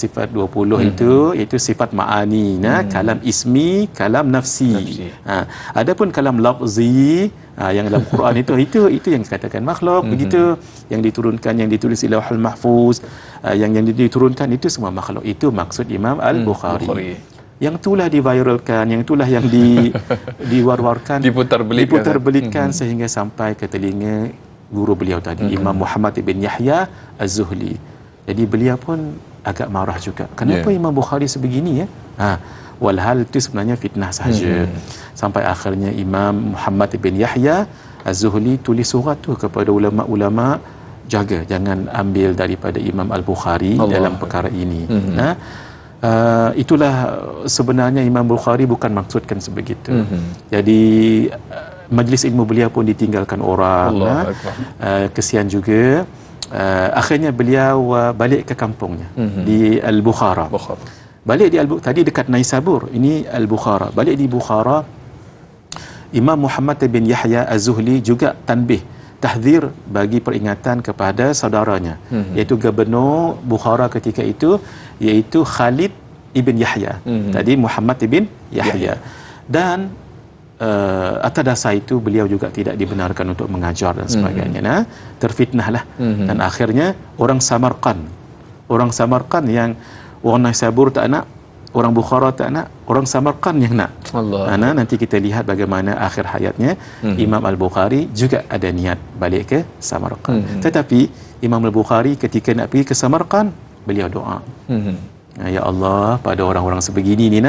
sifat 20 itu sifat ma'ani, kalam ismi, kalam nafsi. Adapun kalam lafzi yang dalam Quran itu yang dikatakan makhluk, begitu yang diturunkan, yang ditulis di Lauhul Mahfuz, yang diturunkan itu semua makhluk. Itu maksud Imam Al-Bukhari. Yang itulah diviralkan, yang itulah yang diwar-warkan, diputar-belikan sehingga sampai ke telinga guru beliau tadi, Imam Muhammad bin Yahya Az-Zuhli. Jadi beliau pun agak marah juga. Kenapa Imam Bukhari sebegini ya? Walhal itu sebenarnya fitnah sahaja. Sampai akhirnya Imam Muhammad bin Yahya Az-Zuhli tulis surat tu kepada ulama-ulama, jaga jangan ambil daripada Imam Al-Bukhari dalam perkara ini. Itulah sebenarnya Imam Bukhari bukan maksudkan sebegitu. Jadi majlis ilmu beliau pun ditinggalkan orang. Kesian juga. Akhirnya beliau balik ke kampungnya di Al-Bukhara. Balik di tadi dekat Naisabur, ini Al-Bukhara. Balik di Bukhara, Imam Muhammad bin Yahya Az-Zuhli juga tanbih, tahzir, bagi peringatan kepada saudaranya, iaitu gubernur Bukhara ketika itu, iaitu Khalid ibn Yahya. Tadi Muhammad ibn Yahya. Dan atas dasar itu beliau juga tidak dibenarkan untuk mengajar dan sebagainya. Terfitnahlah. Dan akhirnya orang Samarkand yang orang Naisabur tak nak, orang Bukhara tak nak, orang Samarkand yang nak. Nanti kita lihat bagaimana akhir hayatnya Imam Al-Bukhari juga ada niat balik ke Samarkand. Tetapi Imam Al-Bukhari ketika nak pergi ke Samarkand, beliau doa, ya Allah, pada orang-orang sebegini ni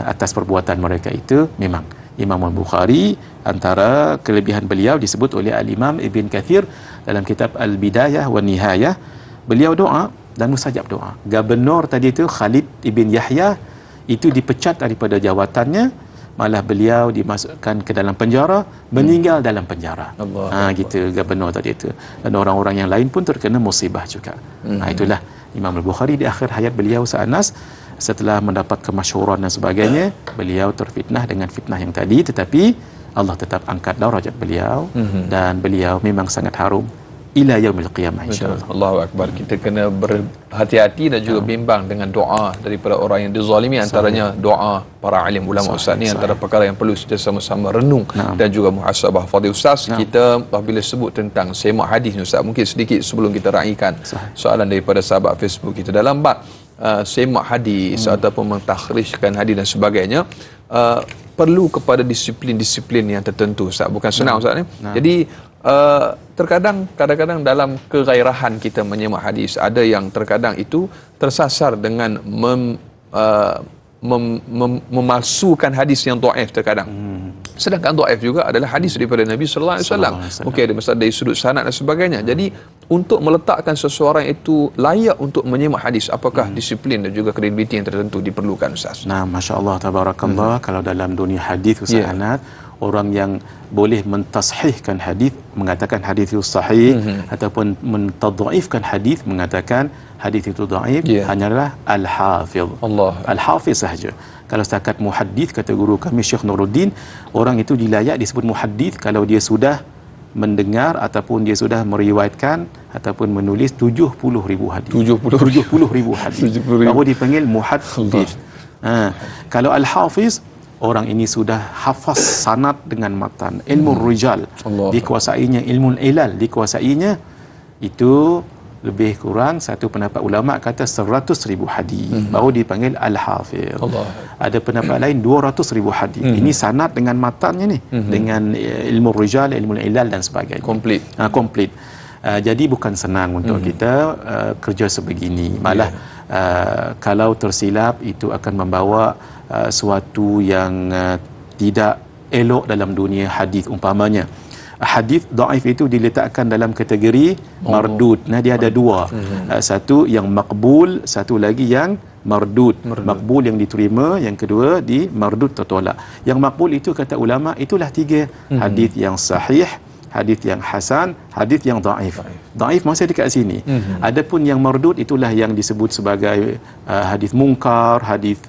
atas perbuatan mereka itu. Memang Imam Al-Bukhari, antara kelebihan beliau disebut oleh Al-Imam Ibn Kathir dalam kitab Al-Bidayah wa Nihayah, beliau doa dan mustajab doa. Gubernur tadi itu Khalid ibn Yahya itu dipecat daripada jawatannya, malah beliau dimasukkan ke dalam penjara, meninggal dalam penjara. Gitu gubernur tadi itu. Dan orang-orang yang lain pun terkena musibah juga. Itulah Imam Al-Bukhari di akhir hayat beliau seanas, setelah mendapat kemasyhuran dan sebagainya, beliau terfitnah dengan fitnah yang tadi, tetapi Allah tetap angkat darjat beliau dan beliau memang sangat harum ila yaumil qiyamah, insyaallah. Allahu akbar. Kita kena berhati-hati dan juga bimbang dengan doa daripada orang yang dizalimi, antaranya doa para alim ulama. Ustaz, ni antara perkara yang perlu kita sama-sama renung dan juga muhasabah. Fadil Ustaz, kita apabila sebut tentang semak hadis ni Ustaz, mungkin sedikit sebelum kita raikan soalan daripada sahabat Facebook kita dalam bab semak hadis ataupun mentakhrijkan hadis dan sebagainya, perlu kepada disiplin-disiplin yang tertentu Ustaz. Bukan senang Ustaz ni. Jadi kadang-kadang dalam kegairahan kita menyemak hadis, ada yang terkadang itu tersasar dengan memalsukan hadis yang dhaif terkadang. Sedangkan dhaif juga adalah hadis daripada Nabi sallallahu alaihi wasallam. Mungkin ada masalah dari sudut sanad dan sebagainya. Jadi untuk meletakkan seseorang itu layak untuk menyemak hadis, apakah disiplin dan juga kredibiliti yang tertentu diperlukan Ustaz? Masya-Allah, tabarakallah. Kalau dalam dunia hadis Ustaz Anad, orang yang boleh mentashihkan hadis, mengatakan hadis itu sahih, ataupun mentadhaifkan hadis, mengatakan hadis itu dhaif, hanyalah al-hafiz. Al-hafiz sahaja. Kalau setakat muhaddis, kata guru kami Syekh Nuruddin, orang itu dilayak disebut muhaddis kalau dia sudah mendengar ataupun dia sudah meriwayatkan ataupun menulis 70,000 hadis. 70,000 hadis. Baru dipanggil muhaddis. Kalau al-hafiz, orang ini sudah hafaz sanad dengan matan, ilmu rijal dikuasainya, ilmu ilal dikuasainya. Itu lebih kurang satu pendapat ulama kata 100,000 hadis, baru dipanggil al-hafiz. Ada pendapat lain 200,000 hadis. Ini sanad dengan matannya ni, dengan ilmu rijal, ilmu ilal dan sebagainya, komplit. Jadi bukan senang untuk kita kerja sebegini. Malah kalau tersilap itu akan membawa suatu yang tidak elok dalam dunia hadis. Umpamanya hadis dhaif itu diletakkan dalam kategori mardud. Dia ada dua. Satu yang maqbul, satu lagi yang mardud. Maqbul yang diterima, yang kedua di mardud tertolak. Yang maqbul itu kata ulama itulah tiga hadis yang sahih, hadis yang hasan, hadis yang dhaif. Dhaif masih dekat sini. Adapun yang mardud itulah yang disebut sebagai hadis munkar, hadis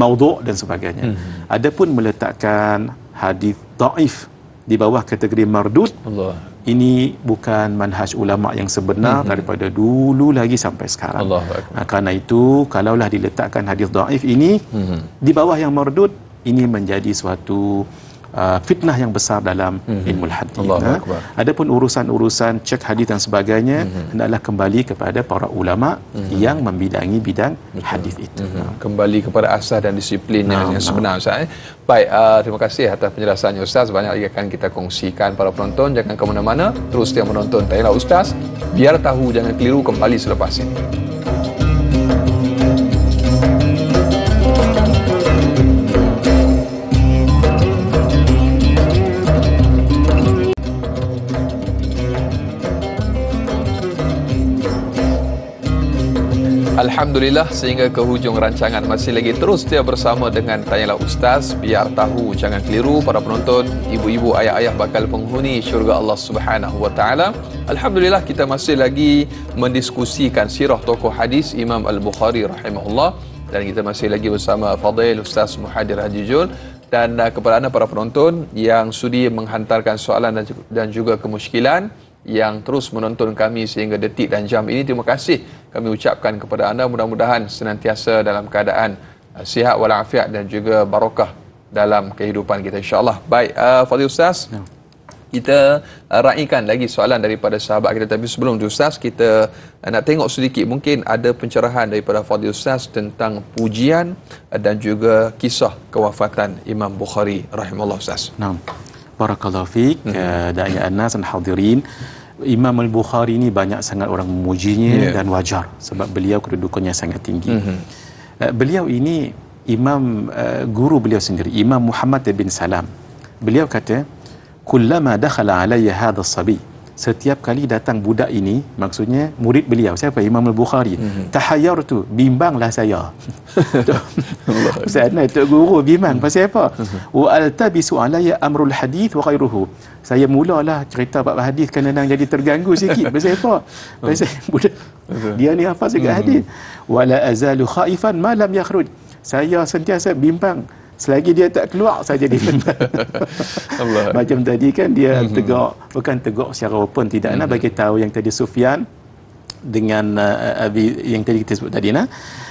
maudhu' dan sebagainya. Adapun meletakkan hadis dhaif di bawah kategori mardud, ini bukan manhaj ulama yang sebenar daripada dulu lagi sampai sekarang. Kerana itu kalaulah diletakkan hadis dhaif ini di bawah yang mardud, ini menjadi suatu fitnah yang besar dalam ilmu hadis. Adapun urusan-urusan cek hadis dan sebagainya hendaklah kembali kepada para ulama yang membidangi bidang hadis itu. Kembali kepada asas dan disiplin yang sebenar, Ustaz. Baik, terima kasih atas penjelasannya, Ustaz. Banyak lagi akan kita kongsikan. Para penonton jangan ke mana-mana, terus setia menonton Tanyalah Ustaz. Biar tahu jangan keliru, kembali selepas ini. Alhamdulillah, sehingga ke hujung rancangan masih lagi terus setia bersama dengan Tanyalah Ustaz. Biar tahu jangan keliru. Para penonton, ibu-ibu, ayah-ayah bakal penghuni syurga Allah Subhanahu wa taala. Alhamdulillah, kita masih lagi mendiskusikan sirah tokoh hadis Imam Al-Bukhari rahimahullah, dan kita masih lagi bersama Fadail Ustaz Muhadir Haji Jul. Dan kepada anda para penonton yang sudi menghantarkan soalan dan juga kemusykilan, yang terus menonton kami sehingga detik dan jam ini, terima kasih kami ucapkan kepada anda. Mudah-mudahan senantiasa dalam keadaan sihat walafiat dan juga barakah dalam kehidupan kita, insya-Allah. Baik, Fadil Ustaz, kita raikan lagi soalan daripada sahabat kita, tapi sebelum tu Ustaz, kita nak tengok sedikit, mungkin ada pencerahan daripada Fadil Ustaz tentang pujian dan juga kisah kewafatan Imam Bukhari rahimahullah, Ustaz. Naam. Barakallahu fiik, da'i an-nas dan hadirin. Imam Al-Bukhari ini banyak sangat orang memujinya, dan wajar sebab beliau kedudukannya sangat tinggi. Beliau ini guru beliau sendiri, Imam Muhammad bin Salam. Beliau kata, "Kullama dakhala alayya hadha as-sabi." Setiap kali datang budak ini, maksudnya murid beliau, siapa? Imam Al-Bukhari. Tahayyartu, bimbanglah saya. Ustaz Tok guru bimbang pasal apa? Wa altabisu alayya amrul hadith wa ghairuhu. Saya mulalah cerita bab hadis kadang-kadang jadi terganggu sikit. Pasal apa? Pasal budak dia ni hafal segala hadis. Wala azalu khaifan ma lam yakhruj. Saya sentiasa bimbang selagi dia tak keluar, saya jadi bimbang. Macam tadi kan dia tegak, bukan tegak secara open, tidak nak bagi tahu yang tadi Sufyan dengan yang tadi kita sebut tadi,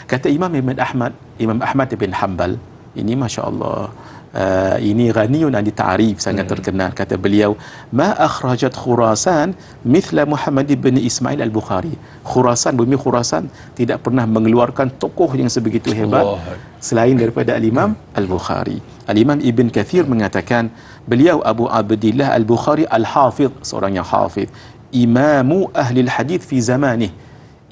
kata Imam Ahmad bin Hanbal ini, masya-Allah, ini ghaniyun an ta'rif, sangat terkenal. Kata beliau, ma akhrajat Khurasan mithla Muhammad bin Ismail Al-Bukhari. Khurasan, bumi Khurasan tidak pernah mengeluarkan tokoh yang sebegitu hebat selain daripada Al-Imam Al-Bukhari. Al-Imam Ibn Kathir mengatakan beliau Abu Abdillah Al-Bukhari Al-Hafiz, seorang yang hafiz, imamu ahli hadith fi zamanih,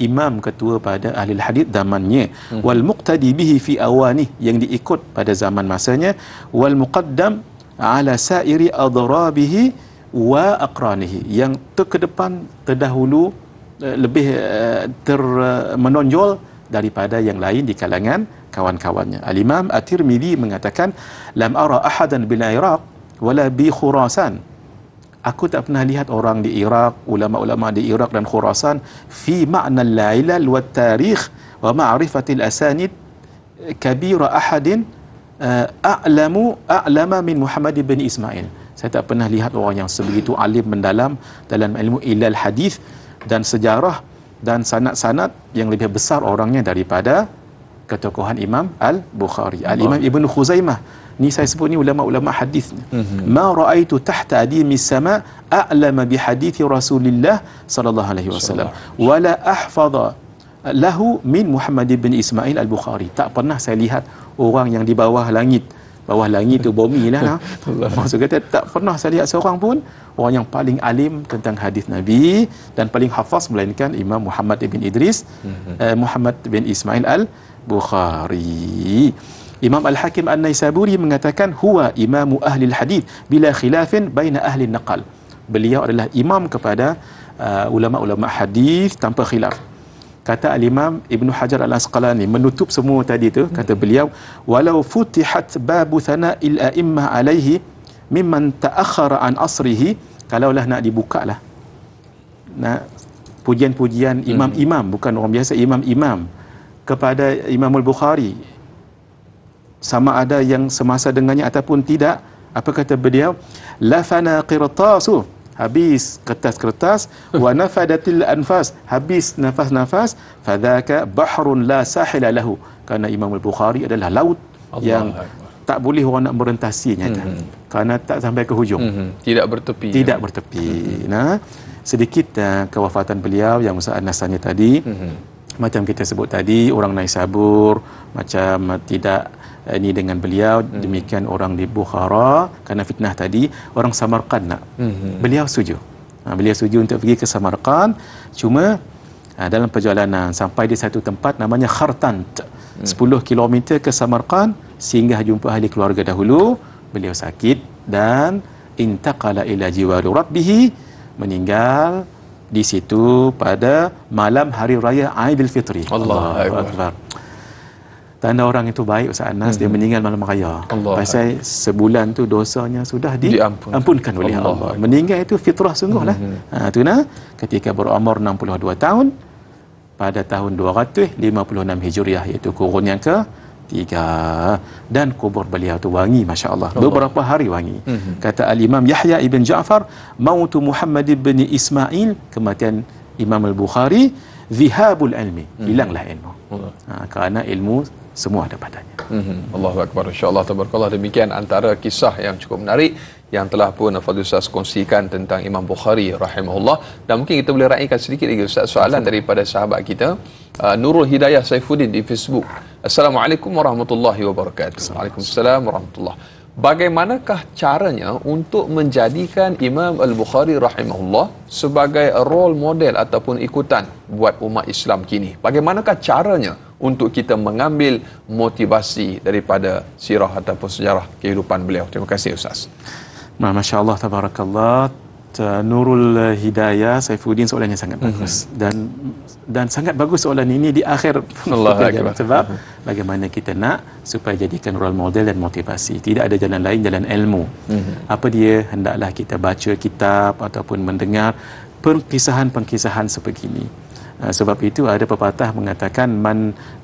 imam ketua pada ahli hadis zamannya, wal muqtadi bihi fi awani, yang diikut pada zaman masanya, wal muqaddam ala sairi adrabihi wa aqranihi, yang terkedepan, terdahulu, lebih menonjol daripada yang lain di kalangan kawan-kawannya. Al-Imam At-Tirmidzi mengatakan, lam ara ahadan bil Iraq wala bi Khurasan. Aku tak pernah lihat orang di Iraq, ulama-ulama di Iraq dan Khurasan, fi ma'na al-ilal wa tarikh wa ma'rifatil asanid kabira ahadin a'lama min Muhammad bin Ismail. Saya tak pernah lihat orang yang sebegitu alim mendalam dalam ilmu ilal hadis dan sejarah dan sanad-sanad yang lebih besar orangnya daripada ketokohan Imam Al-Bukhari. Al-Imam Ibn Khuzaimah, ni saya sebut ni ulama-ulama hadis. Ma ra'aitu tahta adimi sama a'lama bi hadithi Rasulillah sallallahu alaihi wasallam wala ahfaza lahu min Muhammad bin Ismail Al-Bukhari. Tak pernah saya lihat orang yang di bawah langit tu bumi lah. Maksud kata tak pernah saya lihat seorang pun orang yang paling alim tentang hadis Nabi dan paling hafaz melainkan Imam Muhammad bin Idris, Muhammad bin Ismail Al-Bukhari. Imam Al-Hakim An-Naisaburi mengatakan huwa imamu ahli al-hadith bila khilafin baina ahli naqal. Beliau adalah imam kepada ulama-ulama hadis tanpa khilaf. Kata Al-Imam Ibn Hajar Al-Asqalani menutup semua tadi tu, kata beliau, walau futihat babu thana'il a'immah alaihi mimman ta'akhkhara an asrihi, kalaulah nak dibuka lah, nak pujian-pujian imam-imam, bukan orang biasa, imam-imam kepada Imam Al-Bukhari, sama ada yang semasa dengannya ataupun tidak, apa kata beliau? Lafana qirtasu, habis kertas-kertas, wa nafadatil anfas, habis nafas-nafas, fadzaka bahrun la sahila lahu, kerana Imam Al-Bukhari adalah laut yang tak boleh orang nak merentasinya, kerana tak sampai ke hujung, tidak bertepi. Tidak bertepi. Nah, sedikit kewafatan beliau yang Ustaz Anas tanya tadi, macam kita sebut tadi, orang Naisabur macam tidak ini dengan beliau, demikian orang di Bukhara kerana fitnah tadi, orang Samarkand nak. Beliau setuju. Beliau setuju untuk pergi ke Samarkand, cuma dalam perjalanan sampai di satu tempat namanya Khartant, 10 km ke Samarkand, singgah jumpa ahli keluarga dahulu, beliau sakit dan intaqala ila jiwari rabbih, meninggal di situ pada malam hari raya Aidilfitri. Allahu Akbar. Tanda orang itu baik Ustaz Anas, dia meninggal malam raya. Pasal sebulan tu dosanya sudah diampunkan oleh Allah. Meninggal itu fitrah sungguhlah. Tu nah, ketika berumur 62 tahun pada tahun 256 Hijriah, iaitu kurun yang ke-3, dan kubur beliau tu wangi, masya-Allah. Beberapa hari wangi. Kata Al-Imam Yahya ibn Ja'far, mautu Muhammad ibn Ismail, kematian Imam Al-Bukhari, zihabul ilmi, hilanglah ilmu. Kerana ilmu semua ada padanya. Allahu Akbar, insya-Allah, tabarakallah. Demikian antara kisah yang cukup menarik yang telah pun Fadil Ustaz kongsikan tentang Imam Bukhari rahimahullah. Dan mungkin kita boleh raikan sedikit lagi Ustaz soalan daripada sahabat kita, Nurul Hidayah Saifuddin di Facebook. Assalamualaikum warahmatullahi wabarakatuh. Waalaikumsalam warahmatullahi. Bagaimanakah caranya untuk menjadikan Imam Al-Bukhari rahimahullah sebagai role model ataupun ikutan buat umat Islam kini? Bagaimanakah caranya untuk kita mengambil motivasi daripada sirah ataupun sejarah kehidupan beliau? Terima kasih Ustaz. Masya-Allah, tabarakallah. Nurul Hidayah Saifuddin, soalannya sangat bagus, dan sangat bagus soalan ini di akhir sebab bagaimana kita nak supaya jadikan role model dan motivasi. Tidak ada jalan lain, jalan ilmu. Apa dia? Hendaklah kita baca kitab ataupun mendengar pengkisahan-pengkisahan sebegini. Sebab itu ada pepatah mengatakan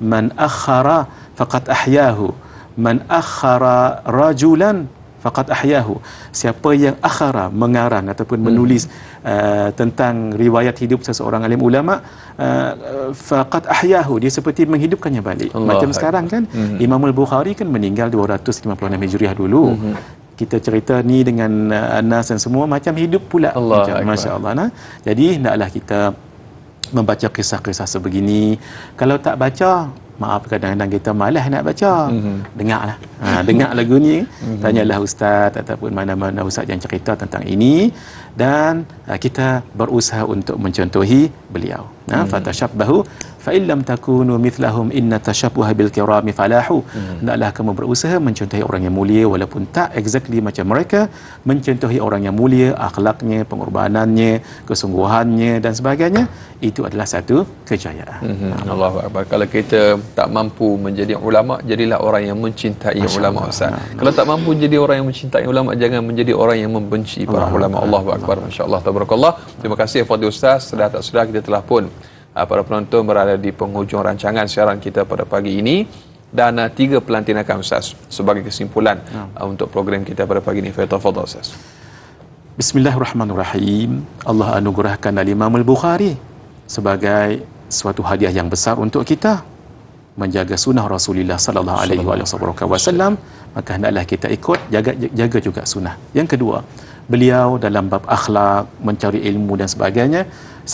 man akhara faqad ahyahu, man akhara rajulan faqad ahyahu. Siapa yang akhara, mengarang ataupun menulis tentang riwayat hidup seseorang alim ulama, faqad ahyahu, dia seperti menghidupkannya balik. Macam sekarang kan, Imam Al-Bukhari kan meninggal 256 Hijriah dulu. Kita cerita ni dengan Anas dan semua macam hidup pula. Masya-Allah. Nah, jadi hendaklah kita membaca kisah-kisah sebegini. Kalau tak baca, maaf, kadang-kadang kita malas nak baca. Dengarlah. Dengar lagu ni, tanyalah ustaz ataupun mana-mana ustaz yang cerita tentang ini, dan kita berusaha untuk mencontohi beliau. Fatashabbahu fa in lam takunu mithlahum inna tashabbuha bil kirami falahu. Hendaklah kamu berusaha mencontohi orang yang mulia walaupun tak exactly macam mereka, mencontohi orang yang mulia, akhlaknya, pengorbanannya, kesungguhannya dan sebagainya. Itu adalah satu kejayaan. Allahu Akbar. Kalau kita tak mampu menjadi ulama, jadilah orang yang mencintai ulama Ustaz. Kalau tak mampu jadi orang yang mencintai ulama, jangan menjadi orang yang membenci para ulama. Allahu Akbar. Masya-Allah, tabarakallah. Terima kasih Fadil Ustaz. Sudah tak sudah kita telah pun para penonton berada di penghujung rancangan siaran kita pada pagi ini, dan 3 pelantikan Ustaz sebagai kesimpulan untuk program kita pada pagi ini. Tafadhal Ustaz. Bismillahirrahmanirrahim. Allah anugerahkan Imam Al-Bukhari sebagai suatu hadiah yang besar untuk kita menjaga sunnah Rasulullah sallallahu alaihi wasallam, maka hendaklah kita ikut, jaga juga sunnah. Yang kedua, beliau dalam bab akhlak, mencari ilmu dan sebagainya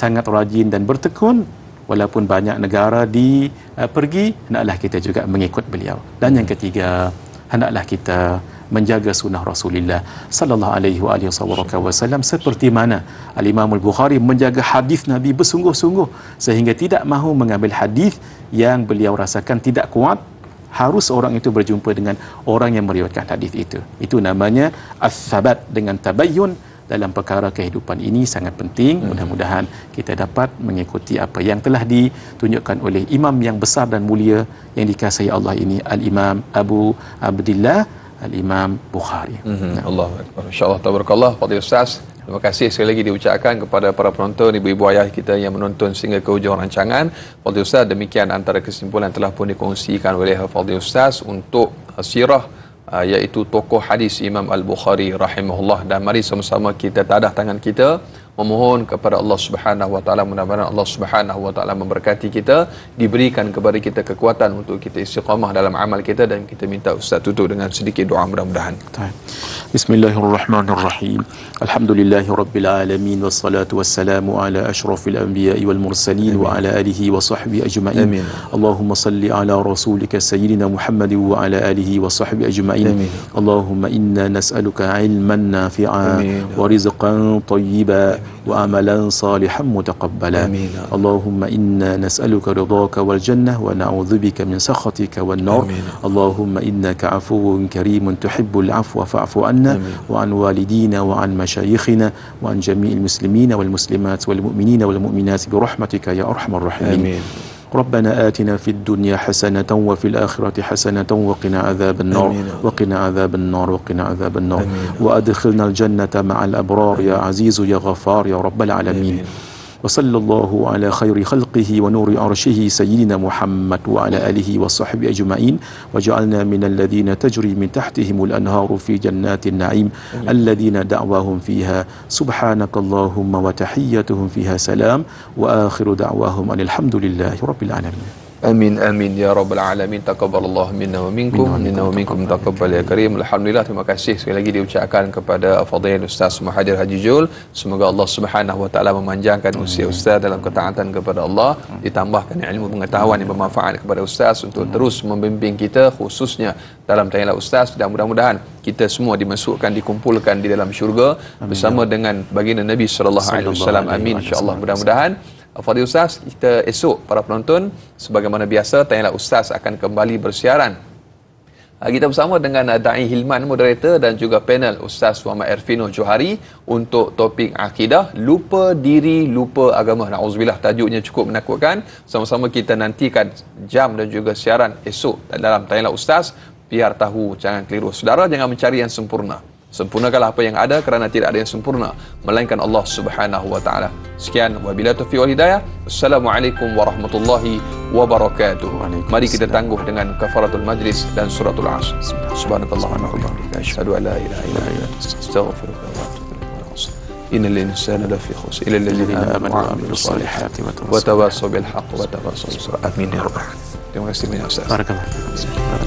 sangat rajin dan bertekun. Walaupun banyak negara pergi, hendaklah kita juga mengikut beliau. Dan yang ketiga, hendaklah kita menjaga sunnah Rasulullah sallallahu alaihi wasallam seperti mana Al-Imam Al-Bukhari menjaga hadis Nabi bersungguh-sungguh sehingga tidak mahu mengambil hadis yang beliau rasakan tidak kuat. Harus orang itu berjumpa dengan orang yang meriwayatkan hadis itu. Itu namanya as-sabat dengan tabayyun dalam perkara kehidupan ini sangat penting. Mudah-mudahan kita dapat mengikuti apa yang telah ditunjukkan oleh imam yang besar dan mulia yang dikasihi Allah ini, Al-Imam Abu Abdillah Al-Imam Bukhari. Allahu Akbar. Masya-Allah, tabarakallah. Fadil Ustaz, terima kasih sekali lagi diucapkan kepada para penonton, ibu-ibu ayah kita yang menonton sehingga ke hujung rancangan. Fadil Ustaz, demikian antara kesimpulan telah pun dikongsikan oleh Fadil Ustaz untuk sirah iaitu tokoh hadis Imam Al-Bukhari rahimahullah. Dan mari sama-sama kita tadah tangan kita memohon kepada Allah Subhanahu wa taala, mudah-mudahan Allah Subhanahu wa taala memberkati kita, diberikan kepada kita kekuatan untuk kita istiqamah dalam amal kita, dan kita minta Ustaz tutup dengan sedikit doa mudah-mudahan. Bismillahirrahmanirrahim. Alhamdulillahi rabbil alamin, wassalatu wassalamu ala asyrafil anbiya'i wal mursalin wa ala alihi wa sahbihi ajma'in. Amin. Allahumma salli ala rasulika sayyidina Muhammad wa ala alihi wa sahbihi ajma'in. Amin. Allahumma inna nas'aluka ilman nafi'an wa rizqan tayyiban wa amalan salihan mutaqabbala. Allahumma inna nas'aluka ridhaka wal jannah wa na'udzubika min sakhatika wan nar. Allahumma innaka afuwwun karimun tuhibbul afwa fa'fu anna wa an walidina wa an mashayikhina wa an jami'il muslimina wal muslimat wal mu'minina wal mu'minat bi rahmatika ya arhamar rahimin. Amin. ربنا آتنا في الدنيا حسنة وفي الآخرة حسنة وقنا عذاب النار وقنا عذاب النار وقنا عذاب النار وأدخلنا الجنة مع الأبرار يا عزيز يا غفار يا رب العالمين. وصلى الله على خير خلقه ونور عرشه سيدنا محمد وعلى آله وصحبه أجمعين وجعلنا من الذين تجري من تحتهم الأنهار في جنات النعيم الذين دعواهم فيها سبحانك اللهم وتحيتهم فيها سلام وآخر دعواهم أن الحمد لله رب العالمين. Amin amin ya rabbal alamin. Taqabbalallahu minna wa minkum, minna wa minkum taqabbal ya karim. Alhamdulillah, terima kasih sekali lagi diucapkan kepada Fadil Ustaz Muhadir Haji Jul. Semoga Allah Subhanahu wa taala memanjangkan usia Ustaz dalam ketaatan kepada Allah, ditambahkan ilmu pengetahuan yang bermanfaat kepada Ustaz untuk terus membimbing kita khususnya dalam tayangan Ustaz, dan mudah-mudahan kita semua dimasukkan, dikumpulkan di dalam syurga bersama dengan baginda Nabi sallallahu alaihi wasallam. Amin insya-Allah. Mudah-mudahan Fadil Ustaz, kita esok para penonton sebagaimana biasa tayangan Ustaz akan kembali bersiaran. Kita bersama dengan Da'i Hilman, moderator, dan juga panel Ustaz Muhammad Erfino Johari untuk topik akidah, lupa diri, lupa agama. Na'udzubillah, tajuknya cukup menakutkan. Sama-sama kita nantikan jam dan juga siaran esok dalam tayangan Ustaz. Biar tahu, jangan keliru. Saudara, jangan mencari yang sempurna. Sempurnakanlah apa yang ada, kerana tidak ada yang sempurna melainkan Allah Subhanahu wa taala. Sekian, wabillahi taufiq wal hidayah. Assalamualaikum warahmatullahi wabarakatuh. Mari kita tangguh dengan kafaratul majlis dan suratul asr. Subhanakallahumma wa bihamdika asyhadu an la ilaha illa anta astaghfiruka wa atubu ilaik. Innal insana lafi khusr illa alladhina amanu wa amilus solihati wa tawassaw bil haqq wa tawassaw bis sabr. Amin ya rabbal alamin. Terima kasih banyak Ustaz. Barakallahu.